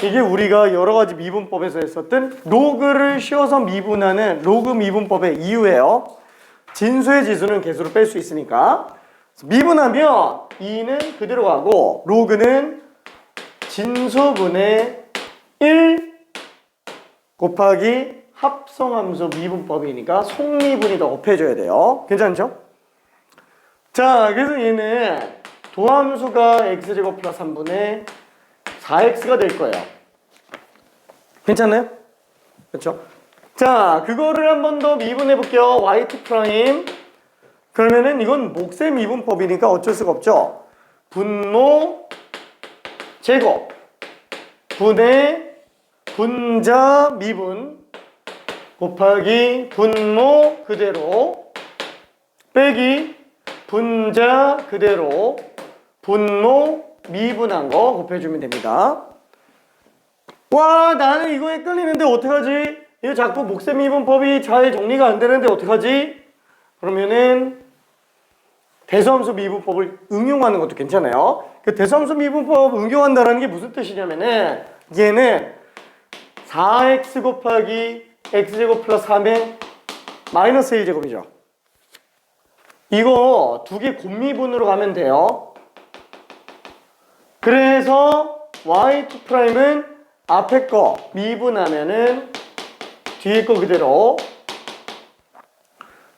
Speaker 1: 이게 우리가 여러 가지 미분법에서 했었던 로그를 씌워서 미분하는 로그 미분법의 이유예요. 진수의 지수는 개수로 뺄 수 있으니까. 미분하면 2는 그대로 가고 로그는 진수분의 1 곱하기 합성함수 미분법이니까 속미분이 더 곱해줘야 돼요. 괜찮죠? 자, 그래서 얘는 도함수가 x제곱 플러스 3분의 4x가 될 거예요. 괜찮나요? 그렇죠? 자, 그거를 한 번 더 미분해 볼게요. yt 프라임. 그러면은 이건 몫의 미분법이니까 어쩔 수가 없죠. 분모 제곱 분의 분자 미분 곱하기 분모 그대로 빼기 분자 그대로 분모 미분한 거 곱해주면 됩니다. 와, 나는 이거 헷갈리는데 어떡하지? 이거 자꾸 몫의 미분법이 잘 정리가 안 되는데 어떡하지? 그러면은 대소함수 미분법을 응용하는 것도 괜찮아요. 그 대소함수 미분법 응용한다는 게 무슨 뜻이냐면은 얘는 4x 곱하기 x제곱 플러스 3의 마이너스 1제곱이죠. 이거 두 개 곱미분으로 가면 돼요. 그래서 y2'은 앞에 거 미분하면은 뒤에 거 그대로,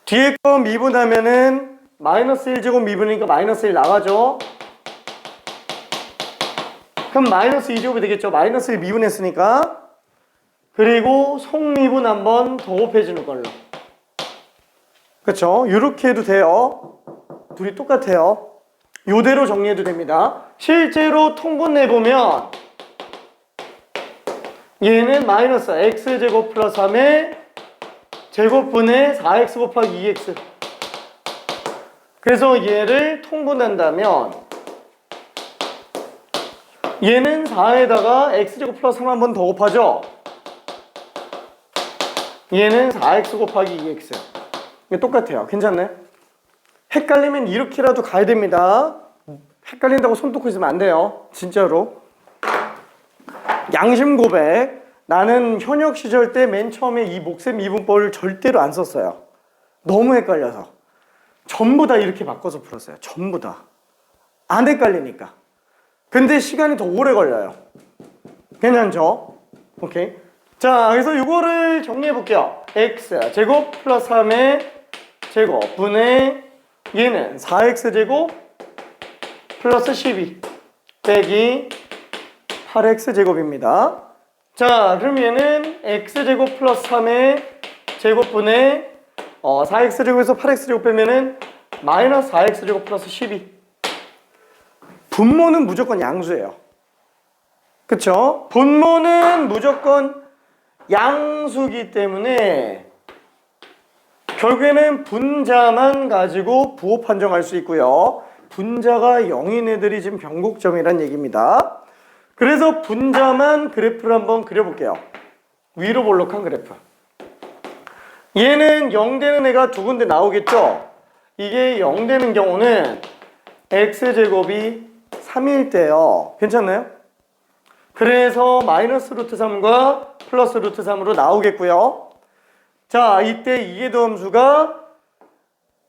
Speaker 1: 뒤에 거 미분하면은 마이너스 1제곱 미분이니까 마이너스 1 나가죠. 그럼 마이너스 2제곱이 되겠죠. 마이너스 1 미분했으니까. 그리고 속미분 한번 더 곱해주는 걸로. 그렇죠? 이렇게 해도 돼요. 둘이 똑같아요. 요대로 정리해도 됩니다. 실제로 통분 내보면 얘는 마이너스 x제곱 플러스 3의 제곱분의 4x 곱하기 2x. 그래서 얘를 통분한다면 얘는 4에다가 x제곱 플러스 3 한 번 더 곱하죠. 얘는 4x 곱하기 2x. 이게 똑같아요. 괜찮나요? 헷갈리면 이렇게라도 가야 됩니다. 헷갈린다고 손 놓고 있으면 안 돼요. 진짜로. 양심 고백. 나는 현역 시절 때 맨 처음에 이 몫의 미분법을 절대로 안 썼어요. 너무 헷갈려서. 전부 다 이렇게 바꿔서 풀었어요. 전부 다. 안 헷갈리니까. 근데 시간이 더 오래 걸려요. 괜찮죠? 오케이. 자, 그래서 이거를 정리해 볼게요. x 제곱 플러스 3의 제곱 분의 얘는 4x 제곱 플러스 12 빼기 8x 제곱입니다. 자, 그럼 얘는 x 제곱 플러스 3의 제곱분의 4x 제곱에서 8x 제곱 빼면은 마이너스 4x 제곱 플러스 12. 분모는 무조건 양수예요. 그쵸? 분모는 무조건 양수기 때문에 결국에는 분자만 가지고 부호 판정할 수 있고요. 분자가 0인 애들이 지금 변곡점이란 얘기입니다. 그래서 분자만 그래프를 한번 그려볼게요. 위로 볼록한 그래프. 얘는 0 되는 애가 두 군데 나오겠죠? 이게 0 되는 경우는 x제곱이 3일 때요. 괜찮나요? 그래서 마이너스 루트 3과 플러스 루트 3으로 나오겠고요. 자, 이때 이해도함수가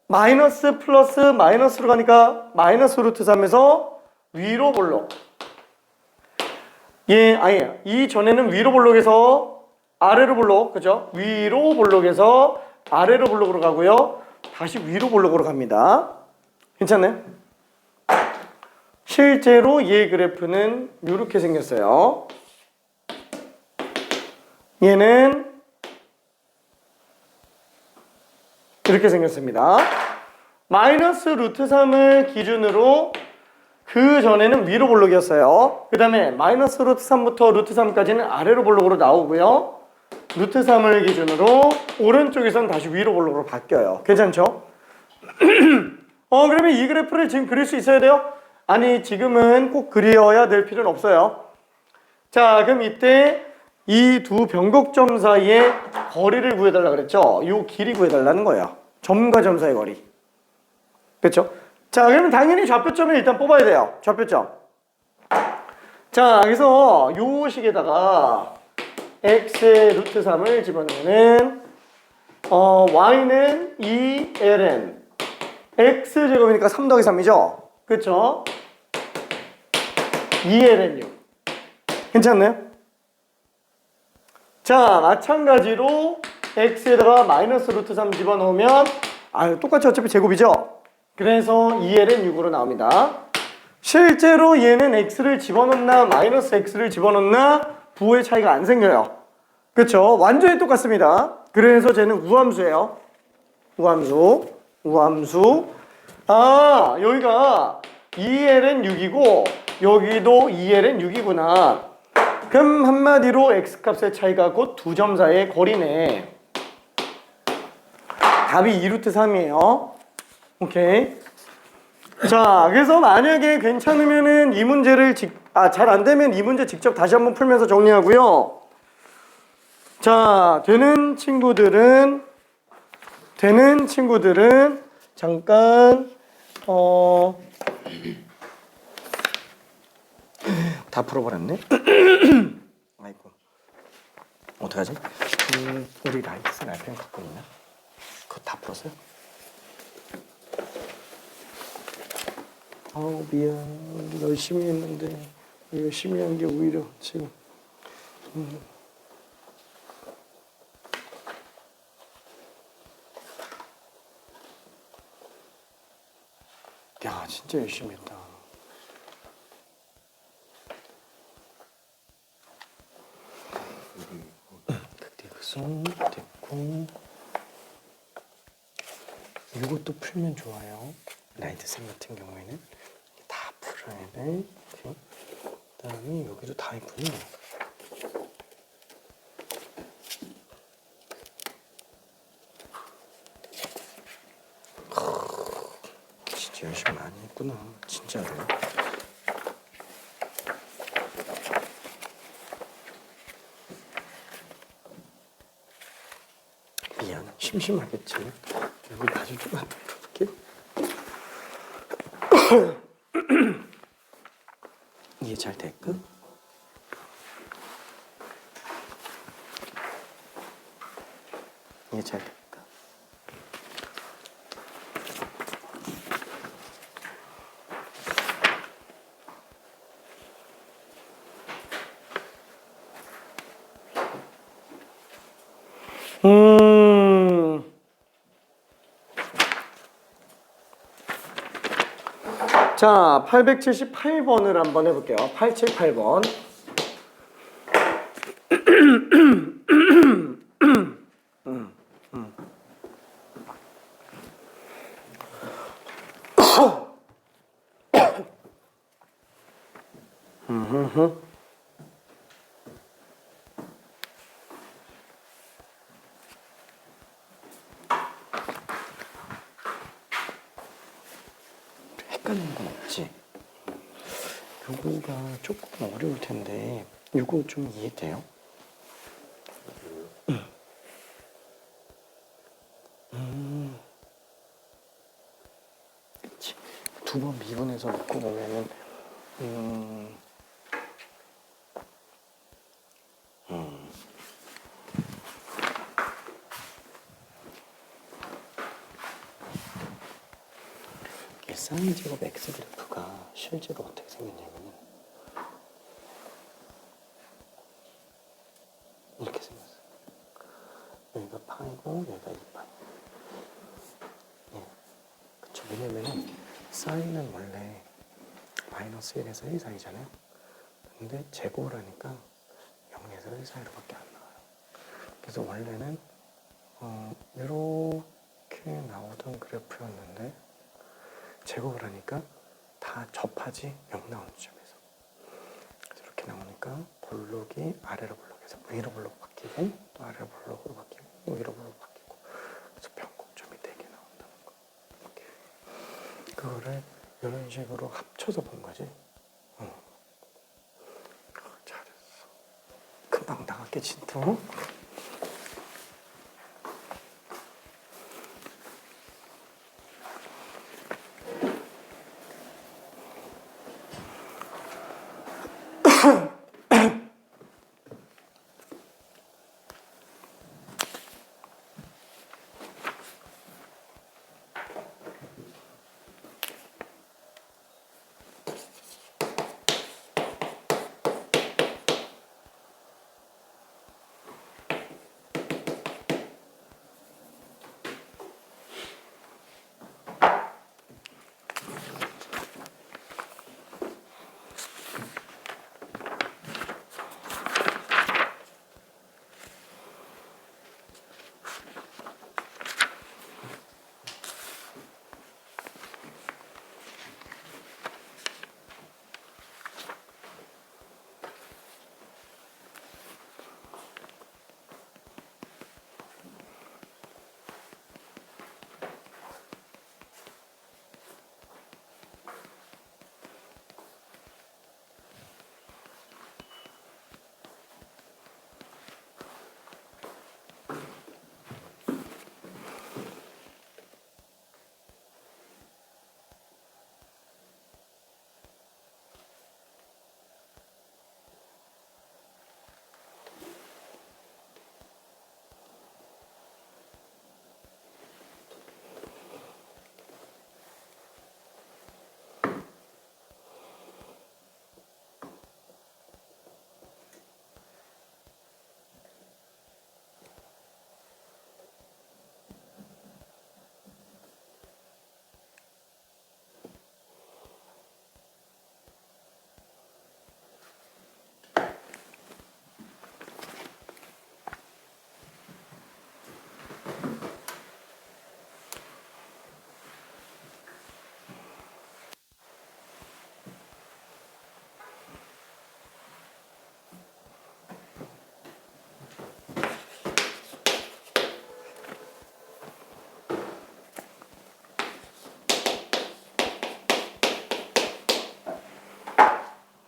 Speaker 1: 마이너스 플러스 마이너스로 가니까 마이너스 루트 3에서 위로 볼록. 아니에요. 이 전에는 위로 볼록에서 아래로 볼록, 그죠? 위로 볼록에서 아래로 볼록으로 가고요. 다시 위로 볼록으로 갑니다. 괜찮나요? 실제로 얘 그래프는 이렇게 생겼어요. 얘는 이렇게 생겼습니다. 마이너스 루트 3을 기준으로 그 전에는 위로 볼록이었어요. 그 다음에 마이너스 루트 3부터 루트 3까지는 아래로 볼록으로 나오고요. 루트 3을 기준으로 오른쪽에선 다시 위로 볼록으로 바뀌어요. 괜찮죠? 그러면 이 그래프를 지금 그릴 수 있어야 돼요? 아니, 지금은 꼭 그려야 될 필요는 없어요. 자, 그럼 이때 이 두 변곡점 사이의 거리를 구해달라 그랬죠? 이 길이 구해달라는 거예요. 점과 점 사이의 거리. 그렇죠? 자, 그러면 당연히 좌표점을 일단 뽑아야 돼요. 좌표점. 자, 그래서 요 식에다가 x의 루트 3을 집어넣으면 y는 2ln x제곱이니까 3 더하기 3이죠? 그렇죠? 2ln 6. 괜찮나요? 자, 마찬가지로 x에다가 마이너스 루트 3 집어넣으면 똑같이 어차피 제곱이죠? 그래서 2ln 6으로 나옵니다. 실제로 얘는 x를 집어넣나 마이너스 x를 집어넣나 부호의 차이가 안 생겨요. 그쵸? 완전히 똑같습니다. 그래서 쟤는 우함수예요. 우함수. 여기가 2ln 6이고 여기도 2ln 6이구나. 그럼 한마디로 x값의 차이가 곧 두 점 사이의 거리네. 답이 2루트 3이에요. 오케이. 자, 그래서 만약에 괜찮으면은 이 문제를 잘 안 되면 이 문제 직접 다시 한번 풀면서 정리하고요. 자, 되는 친구들은 잠깐 다 풀어버렸네. 아이고, 어떡하지? 우리 라이트 날펜 갖고 있나? 그거 다 풀었어요? 미안. 열심히 했는데 열심히 한 게 오히려 지금 야, 진짜 열심히 했다. 극대극선 됐고 이것도 풀면 좋아요. 라이트쌤 같은 경우에는 다 풀어야 돼. 그 다음에 여기도 다 있군요. 진짜 열심히 많이 했구나. 진짜로. 미안. 심심하겠지만 여기 아주 조금만 더 풀어볼게. 이해 잘 될까? 이해 잘 될까? 자, 878번을 한번 해볼게요. 878번. 음흠흠. 헷갈리는 건 없지? 요거가 조금 어려울 텐데 요거 좀 이해돼요? 그치. 두 번 미분해서 놓고 보면은 이게 사인 제곱 x 그래프가 실제로 어떻게 생겼냐면은 이렇게 생겼어요. 여기가 파이고 여기가 2파이. 예. 그쵸. 왜냐면은 사인은 원래 마이너스 1에서 1 사이잖아요. 근데 제곱을 하니까 0에서 1 사이로밖에 안 나와요. 그래서 원래는 이렇게 나오던 그래프였는데 제곱을 하니까 다 접하지 0 나오는 점에서. 그래서 이렇게 나오니까 볼록이 아래로 볼록에서 위로 볼록 바뀌고 또 아래로 볼록으로 바뀌고 위로 볼록 바뀌고 그래서 변곡점이 4개 나온다는 거. 이렇게. 그거를 이런 식으로 합쳐서 본 거지. 잘했어. 금방 나갔겠지 또.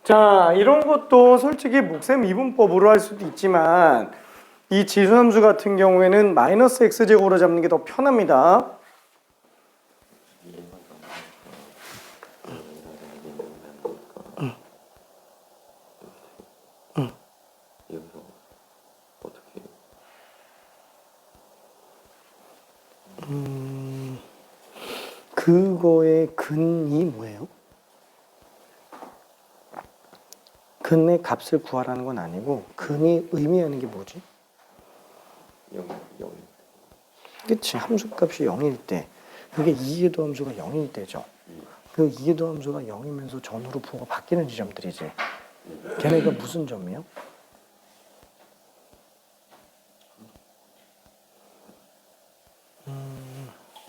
Speaker 1: 자, 이런 것도 솔직히 목셈 이분법으로 할 수도 있지만 이 지수함수 같은 경우에는 마이너스 x제곱으로 잡는 게 더 편합니다. 그거의 근이 뭐예요? 근의 값을 구하라는 건 아니고 근이 의미하는 게 뭐지?
Speaker 2: 0.
Speaker 1: 그치, 함수값이 0일 때 그게 이해도 함수가 0일 때죠. 그 이해도 함수가 0이면서 전후로 부호가 바뀌는 지점들이지. 걔네가 무슨 점이요?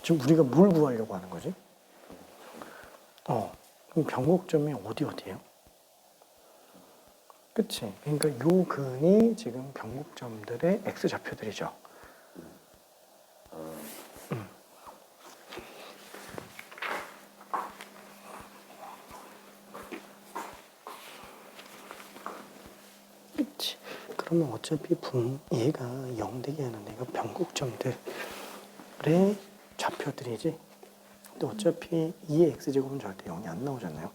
Speaker 1: 지금 우리가 뭘 구하려고 하는 거지? 그럼 변곡점이 어디예요? 그치? 그러니까 요 근이 지금 변곡점들의 x 좌표들이죠. 그치? 그러면 어차피 얘가 0 되게 하는 애가 변곡점들의 좌표들이지. 근데 어차피 2의 x제곱은 절대 0이 안 나오잖아요.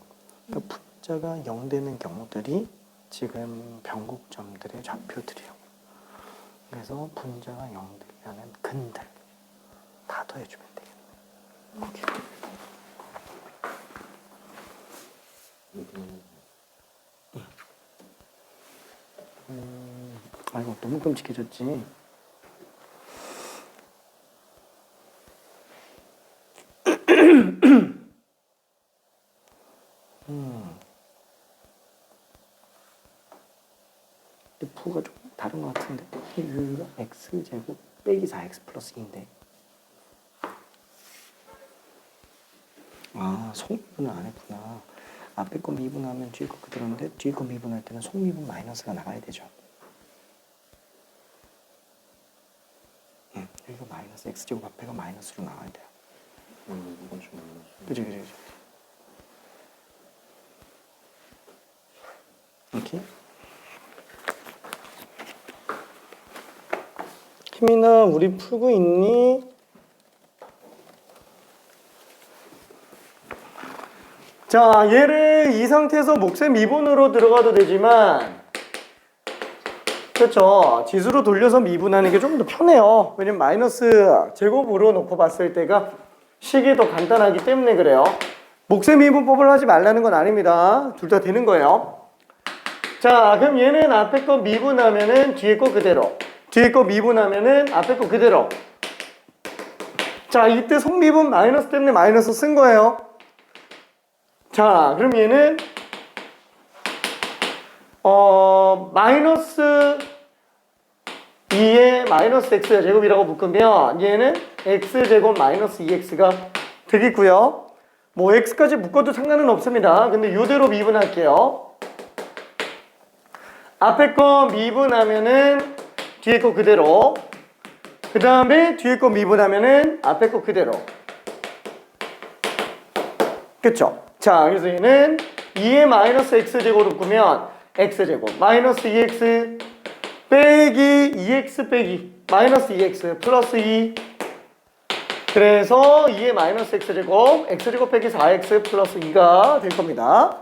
Speaker 1: 그러니까 분자가 0 되는 경우들이 지금 변곡점들의 좌표들이에요. 그래서 분자가 0 되게 하는 근들 다 더해주면 되겠네. 아이고 너무 끔찍해졌지. F가 좀 다른 것 같은데 여기가 x제곱 빼기 4x 플러스 2인데 아 속미분을 안 했구나. 앞에 거 미분하면 뒤에 거 그대로인데 뒤에 거 미분할 때는 속미분 마이너스가 나가야 되죠. 여기가 마이너스 x제곱 앞에가 마이너스로 나와야 돼요. 그치. 이렇게 희민아 우리 풀고 있니? 자 얘를 이 상태에서 몫의 미분으로 들어가도 되지만 그렇죠. 지수로 돌려서 미분하는 게 좀 더 편해요. 왜냐면 마이너스 제곱으로 놓고 봤을 때가 식이 더 간단하기 때문에 그래요. 몫의 미분법을 하지 말라는 건 아닙니다. 둘 다 되는 거예요. 자 그럼 얘는 앞에 거 미분하면은 뒤에 거 그대로, 뒤에 거 미분하면은 앞에 거 그대로. 자 이때 속미분 마이너스 때문에 마이너스 쓴 거예요. 자 그럼 얘는 마이너스 2의 마이너스 x 제곱이라고 묶으면 얘는 x제곱 마이너스 2x가 되겠고요. 뭐 x까지 묶어도 상관은 없습니다. 근데 이대로 미분할게요. 앞에 거 미분하면은 뒤에 거 그대로, 그 다음에 뒤에 거 미분하면은 앞에 거 그대로. 그쵸? 자 그래서 얘는 2의 마이너스 x제곱으로 꾸면 x제곱 마이너스 2x 빼기 2x 빼기 마이너스 2x 플러스 2. 그래서 2의 마이너스 x제곱 x제곱 빼기 4x 플러스 2가 될 겁니다.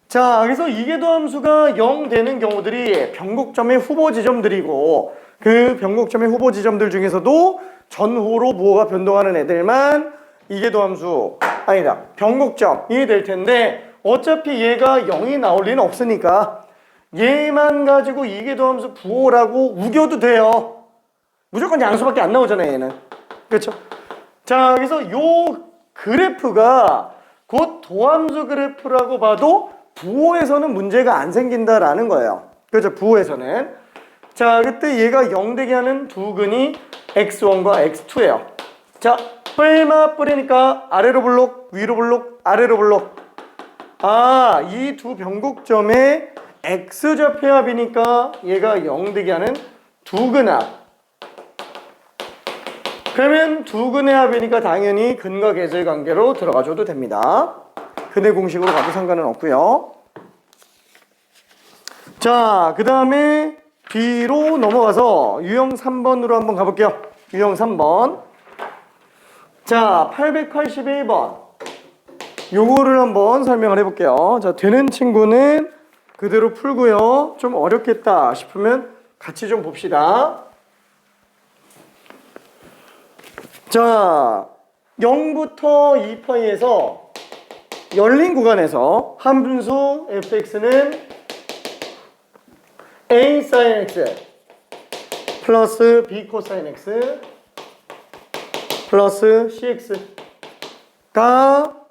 Speaker 1: 자 그래서 이계도함수가 0 되는 경우들이 변곡점의 후보 지점들이고 그 변곡점의 후보 지점들 중에서도 전호로 무호가 변동하는 애들만 이계도함수 아니다 변곡점이 될 텐데 어차피 얘가 0이 나올 리는 없으니까 얘만 가지고 이계도함수 부호라고 우겨도 돼요. 무조건 양수밖에 안 나오잖아요 얘는. 그렇죠? 자 그래서 요 그래프가 곧 도함수 그래프라고 봐도 부호에서는 문제가 안 생긴다라는 거예요. 그렇죠? 부호에서는. 자 그때 얘가 0 되게 하는 두 근이 x1과 x2예요. 자 뿔마 뿌리니까 아래로 블록 위로 블록 아래로 블록. 아 이 두 변곡점의 x좌표 합이니까 얘가 0 되게 하는 두 근합. 그러면 두 근의 합이니까 당연히 근과 계절 관계로 들어가줘도 됩니다. 근의 공식으로 가도 상관은 없고요. 자 그 다음에 B로 넘어가서 유형 3번으로 한번 가볼게요. 유형 3번. 자 881번 요거를 한번 설명을 해볼게요. 자 되는 친구는 그대로 풀고요. 좀 어렵겠다 싶으면 같이 좀 봅시다. 자 0부터 2파이에서 열린 구간에서 함분수 fx는 a sin x 플러스 b 코사인 x 플러스 cx가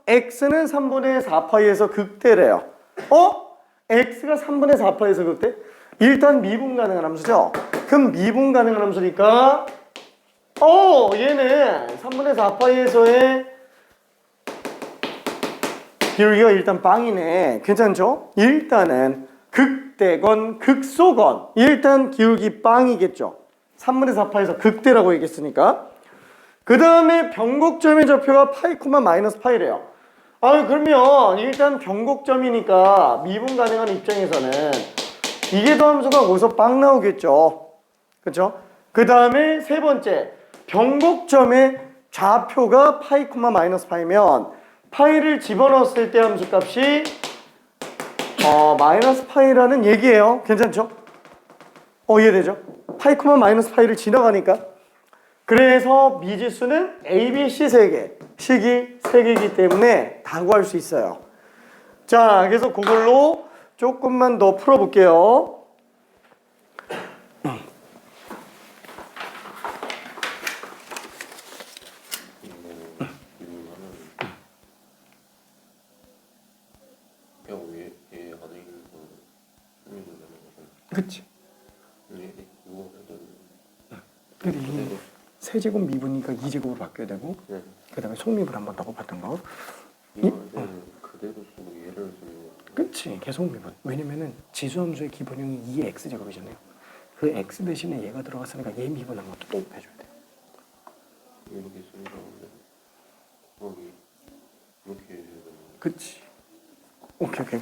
Speaker 1: x는 3분의 4파이에서 극대래요. x가 3분의 4파이에서 극대? 일단 미분 가능한 함수죠. 그럼 미분 가능한 함수니까 얘는 3분의 4파이에서의 기울기가 일단 빵이네. 괜찮죠? 일단은 극대건 극소건. 일단 기울기 빵이겠죠. 3분의 4파에서 극대라고 얘기했으니까. 그 다음에 변곡점의 좌표가 파이 코마 마이너스 파이래요. 그러면 일단 변곡점이니까 미분 가능한 입장에서는 이게 더함수가 거기서 빵 나오겠죠. 그렇죠? 그 다음에 세 번째, 변곡점의 좌표가 파이 코마 마이너스 파이면 파이를 집어넣었을 때 함수값이 마이너스 파이라는 얘기예요. 괜찮죠? 이해되죠? 파이 코마 마이너스 파이를 지나가니까. 그래서 미지수는 A, B, C 3개, 식이 3개이기 때문에 다 구할 수 있어요. 자, 그래서 그걸로 조금만 더 풀어볼게요.
Speaker 2: 얘 안에 있는 거 숨기는 거잖아.
Speaker 1: 그치?
Speaker 2: 이거
Speaker 1: 근데 이게 세제곱 미분이니까 2제곱으로 바뀌어야 되고,
Speaker 2: 네.
Speaker 1: 그 다음에 속미분 한번 더 곱했던 거.
Speaker 2: 이거는 그대로 쓰고 얘를 쓰고.
Speaker 1: 그치, 계속 미분. 왜냐면은 지수함수의 기본형이 2의 x제곱이잖아요. 그 x 대신에 얘가 들어갔으니까 얘 미분한 것도 또 곱해줘야 돼.
Speaker 2: 이렇게 쓰는 건데 곱하기 이렇게 해야 되는 거.
Speaker 1: 그치. 오케이.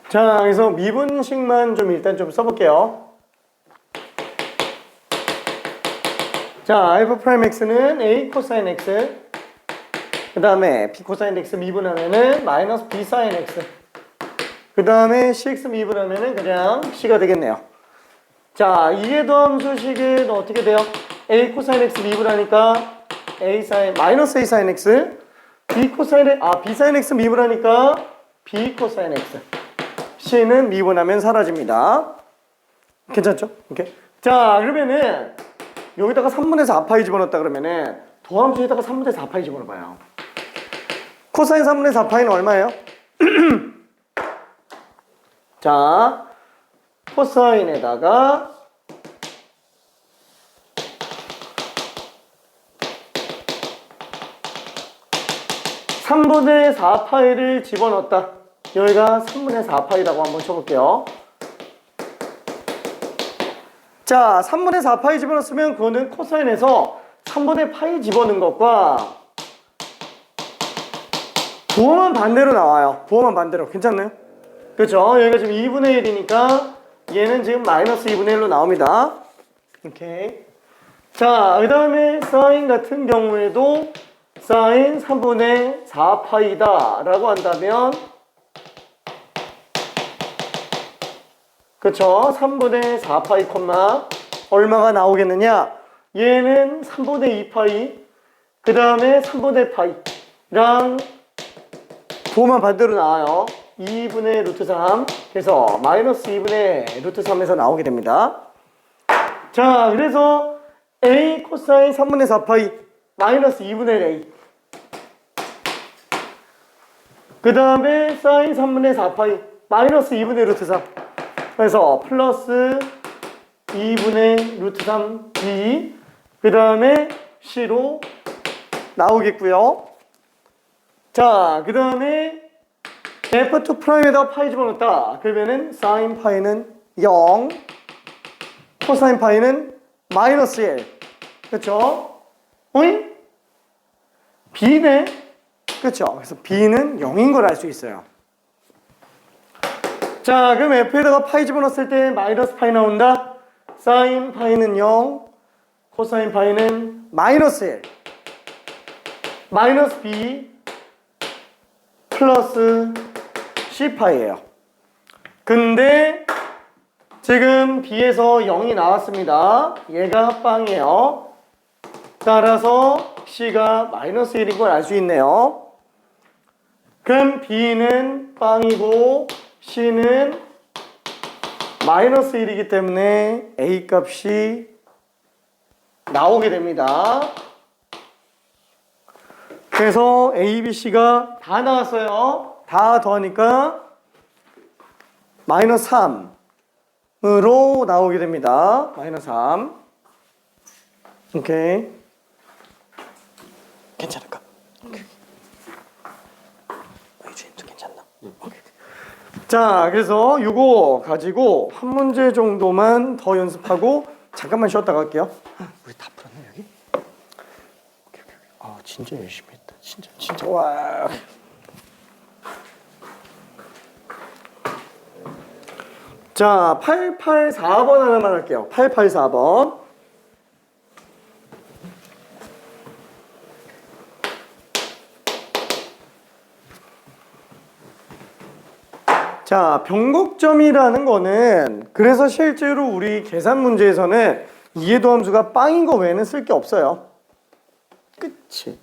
Speaker 1: 자, 그래서 미분식만 좀 일단 좀 써볼게요. 자, 알파 프라임 x는 a 코사인 x, 그 다음에 b 코사인 x 미분하면은 마이너스 b 사인 x, 그 다음에 cx 미분하면은 그냥 c가 되겠네요. 자, 이게 더함수식은 어떻게 돼요? a 코사인 x 미분하니까 a 사인 마이너스 a 사인 x, b 코사인 b 사인 x 미분하니까 b 코사인 x, c는 미분하면 사라집니다. 괜찮죠? 오케이. 자, 그러면은 여기다가 3분의 4파이 집어넣었다 그러면은 도함수에다가 3분의 4파이 집어넣어봐요. 코사인 3분의 4파이는 얼마예요? 자, 코사인에다가 3분의 4파이를 집어넣었다. 여기가 3분의 4파이라고 한번 쳐볼게요. 자, 3분의 4파이 집어넣었으면 그거는 코사인에서 3분의 파이 집어넣은 것과 부호만 반대로 나와요. 부호만 반대로. 괜찮나요? 그렇죠? 여기가 지금 2분의 1이니까 얘는 지금 마이너스 2분의 1로 나옵니다. 오케이. 자, 그 다음에 사인 같은 경우에도 사인 3분의 4파이다 라고 한다면 그쵸? 3분의 4파이 콤마 얼마가 나오겠느냐? 얘는 3분의 2파이 그 다음에 3분의 파이랑 부호만 반대로 나와요. 2분의 루트 3 그래서 마이너스 2분의 루트 3에서 나오게 됩니다. 자, 그래서 A 코사인 3분의 4파이 마이너스 2분의 A 그 다음에 사인 3분의 4파이 마이너스 2분의 루트 3 그래서 플러스 2분의 루트 3 B 그 다음에 C로 나오겠고요. 자, 그 다음에 F2 프라임에다가 파이 집어넣었다. 그러면은 사인 파이는 0 코사인 파이는 마이너스 1 그쵸? 어이? B네? 그쵸? 그래서 B는 0인 걸 알 수 있어요. 자, 그럼 F에다가 파이 집어넣었을 때 마이너스 파이 나온다. 사인 파이는 0 코사인 파이는 마이너스 1 마이너스 B 플러스 C파이예요. 근데 지금 B에서 0이 나왔습니다. 얘가 빵이에요. 따라서 C가 마이너스 1인 걸 알 수 있네요. 그럼 B는 빵이고 C는 마이너스 1이기 때문에 A 값이 나오게 됩니다. 그래서 A, B, C가 다 나왔어요. 다 더하니까 마이너스 3으로 나오게 됩니다. 마이너스 3. 오케이. 괜찮을까? 유주님도 괜찮나? 오케이. 자, 그래서 이거 가지고 한 문제 정도만 더 연습하고 잠깐만 쉬었다 갈게요. 우리 다 풀었네 여기? 오케이. 아, 진짜 열심히 했다. 진짜 와. 자, 884번 하나만 할게요. 884번. 자, 변곡점이라는 거는 그래서 실제로 우리 계산 문제에서는 이해도 함수가 빵인 거 외에는 쓸 게 없어요. 그치?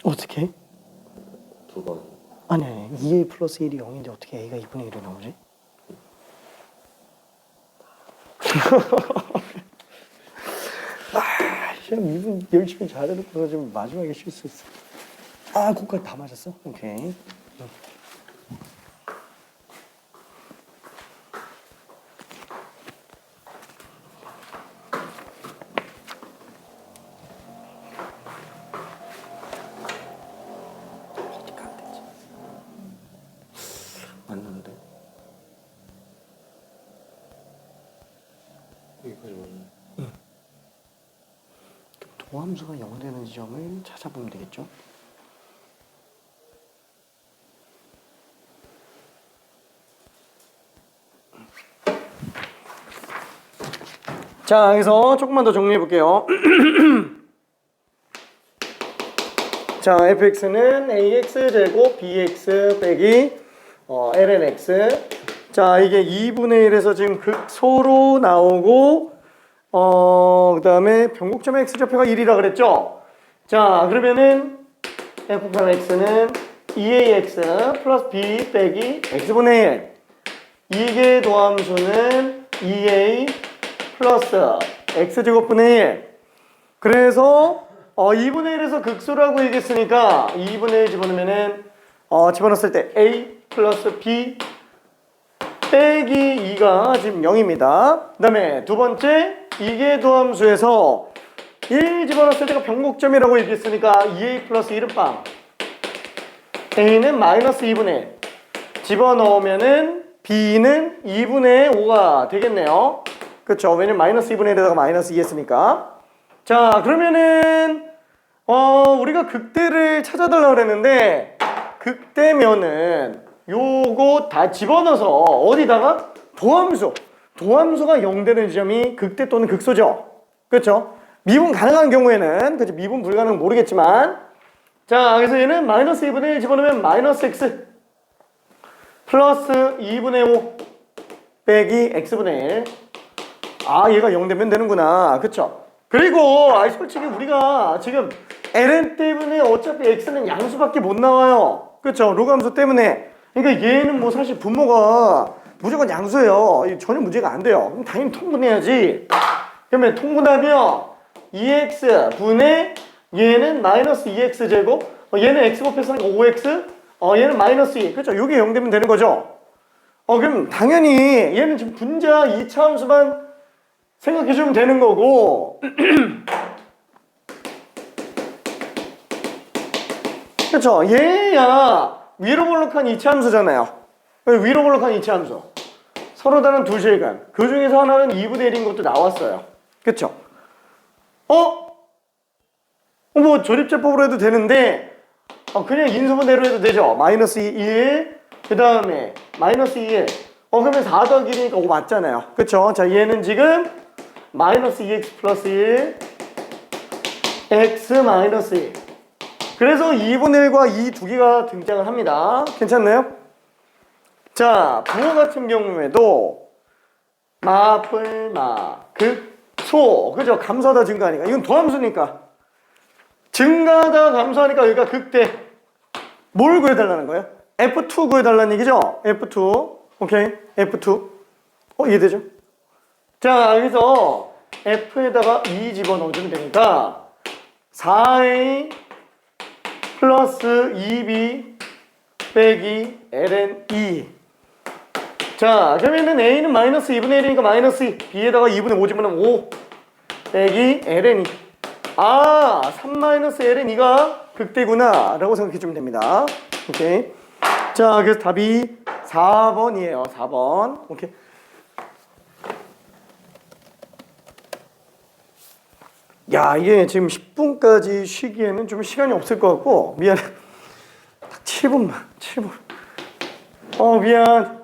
Speaker 1: 어떻게?
Speaker 2: 두 번.
Speaker 1: 아니 2a 플러스 1이 0인데 어떻게 a가 2분의 1이 나오지? 시험 2분 열심히 잘해놓고 지금 마지막에 실수했어. 그거까지 다 맞았어? 오케이. 어디가 안 되지? 맞는데?
Speaker 2: 여기까지 맞네.
Speaker 1: 도함수가 0 되는 지점을 찾아보면 되겠죠? 자, 여기서 조금만 더 정리해 볼게요. 자, fx는 ax 제곱 bx 빼기 lnx. 자, 이게 2분의 1에서 지금 극소로 나오고 그 다음에 변곡점의 x좌표가 1이라 그랬죠? 자, 그러면은 f 플러스 x는 2ax 플러스 b 빼기 x분의 1. 이게 도함수는 2a 플러스 x제곱분의 1. 그래서 2분의 1에서 극소라고 얘기했으니까 2분의 1 집어넣으면은 집어넣었을 때 a 플러스 b 빼기 2가 지금 0입니다. 그 다음에 두 번째, 이게 도함수에서 1 집어넣었을 때가 변곡점이라고 얘기했으니까 2a 플러스 1은 빵, a는 마이너스 2분의 1 집어넣으면은 b는 2분의 5가 되겠네요. 그렇죠? 왜냐면 마이너스 2분의 1에다가 마이너스 2 했으니까. 자, 그러면은 우리가 극대를 찾아달라고 그랬는데 극대면은 요거 다 집어넣어서 어디다가 도함수가 0 되는 지점이 극대 또는 극소죠. 그렇죠? 미분 가능한 경우에는, 그렇죠? 미분 불가능은 모르겠지만, 자, 그래서 얘는 마이너스 2분의 1 집어넣으면 마이너스 x 플러스 2분의 5 빼기 x분의 1. 얘가 0 되면 되는구나. 그렇죠? 그리고 솔직히 우리가 지금 ln 때문에 어차피 x는 양수밖에 못 나와요. 그렇죠? 로그함수 때문에. 그러니까 얘는 뭐 사실 분모가 무조건 양수예요. 전혀 문제가 안 돼요. 그럼 당연히 통분해야지. 그러면 통분하면 2x 분의 얘는 마이너스 2x 제곱, 얘는 x 곱했으니까 5x, 얘는 마이너스 2. 그렇죠? 요게 0 되면 되는 거죠. 그럼 당연히 얘는 지금 분자 2차 함수만 생각해주면 되는 거고. 그렇죠? 얘야 위로 볼록한 2차 함수잖아요. 위로 볼록한 2차 함수. 서로 다른 두 실간. 그 중에서 하나는 2분의 1인 것도 나왔어요. 그렇죠? 뭐 조립제법으로 해도 되는데 그냥 인수분해로 해도 되죠. 마이너스 1, 그 다음에 마이너스 1. 그러면 4 더하기 1이니까 5 맞잖아요. 그렇죠? 자, 얘는 지금 마이너스 2x 플러스 1 x 마이너스 1. 그래서 2분의 1과 2 두 개가 등장을 합니다. 괜찮나요? 자, 부호 같은 경우에도 마뿔마 극소, 그죠? 감소하다 증가하니까 이건 도함수니까 증가하다 감소하니까 여기가 극대. 뭘 구해달라는 거예요? F2 구해달라는 얘기죠? F2. 오케이, F2. 이해되죠? 자, 여기서 F에다가 2 집어넣어주면 되니까 4A 플러스 2B 빼기 ln 2. 자, 그러면은 A는 마이너스 2분의 1이니까 마이너스 2, B에다가 2분의 5 집어넣으면 5 빼기 ln 2. 3 마이너스 ln 2가 극대구나 라고 생각해주면 됩니다. 오케이. 자, 그래서 답이 4번이에요. 4번. 오케이. 야, 이게 지금 10분까지 쉬기에는 좀 시간이 없을 것 같고 미안해. 딱 7분만. 7분. 미안.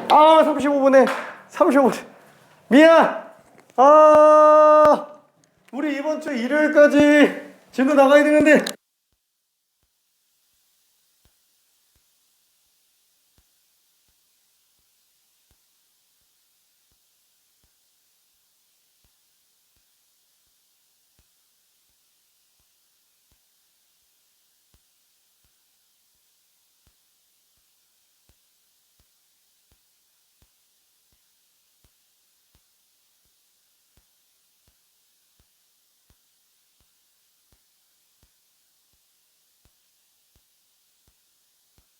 Speaker 1: 35분에 35분. 미안. 우리 이번 주 일요일까지 진도 나가야 되는데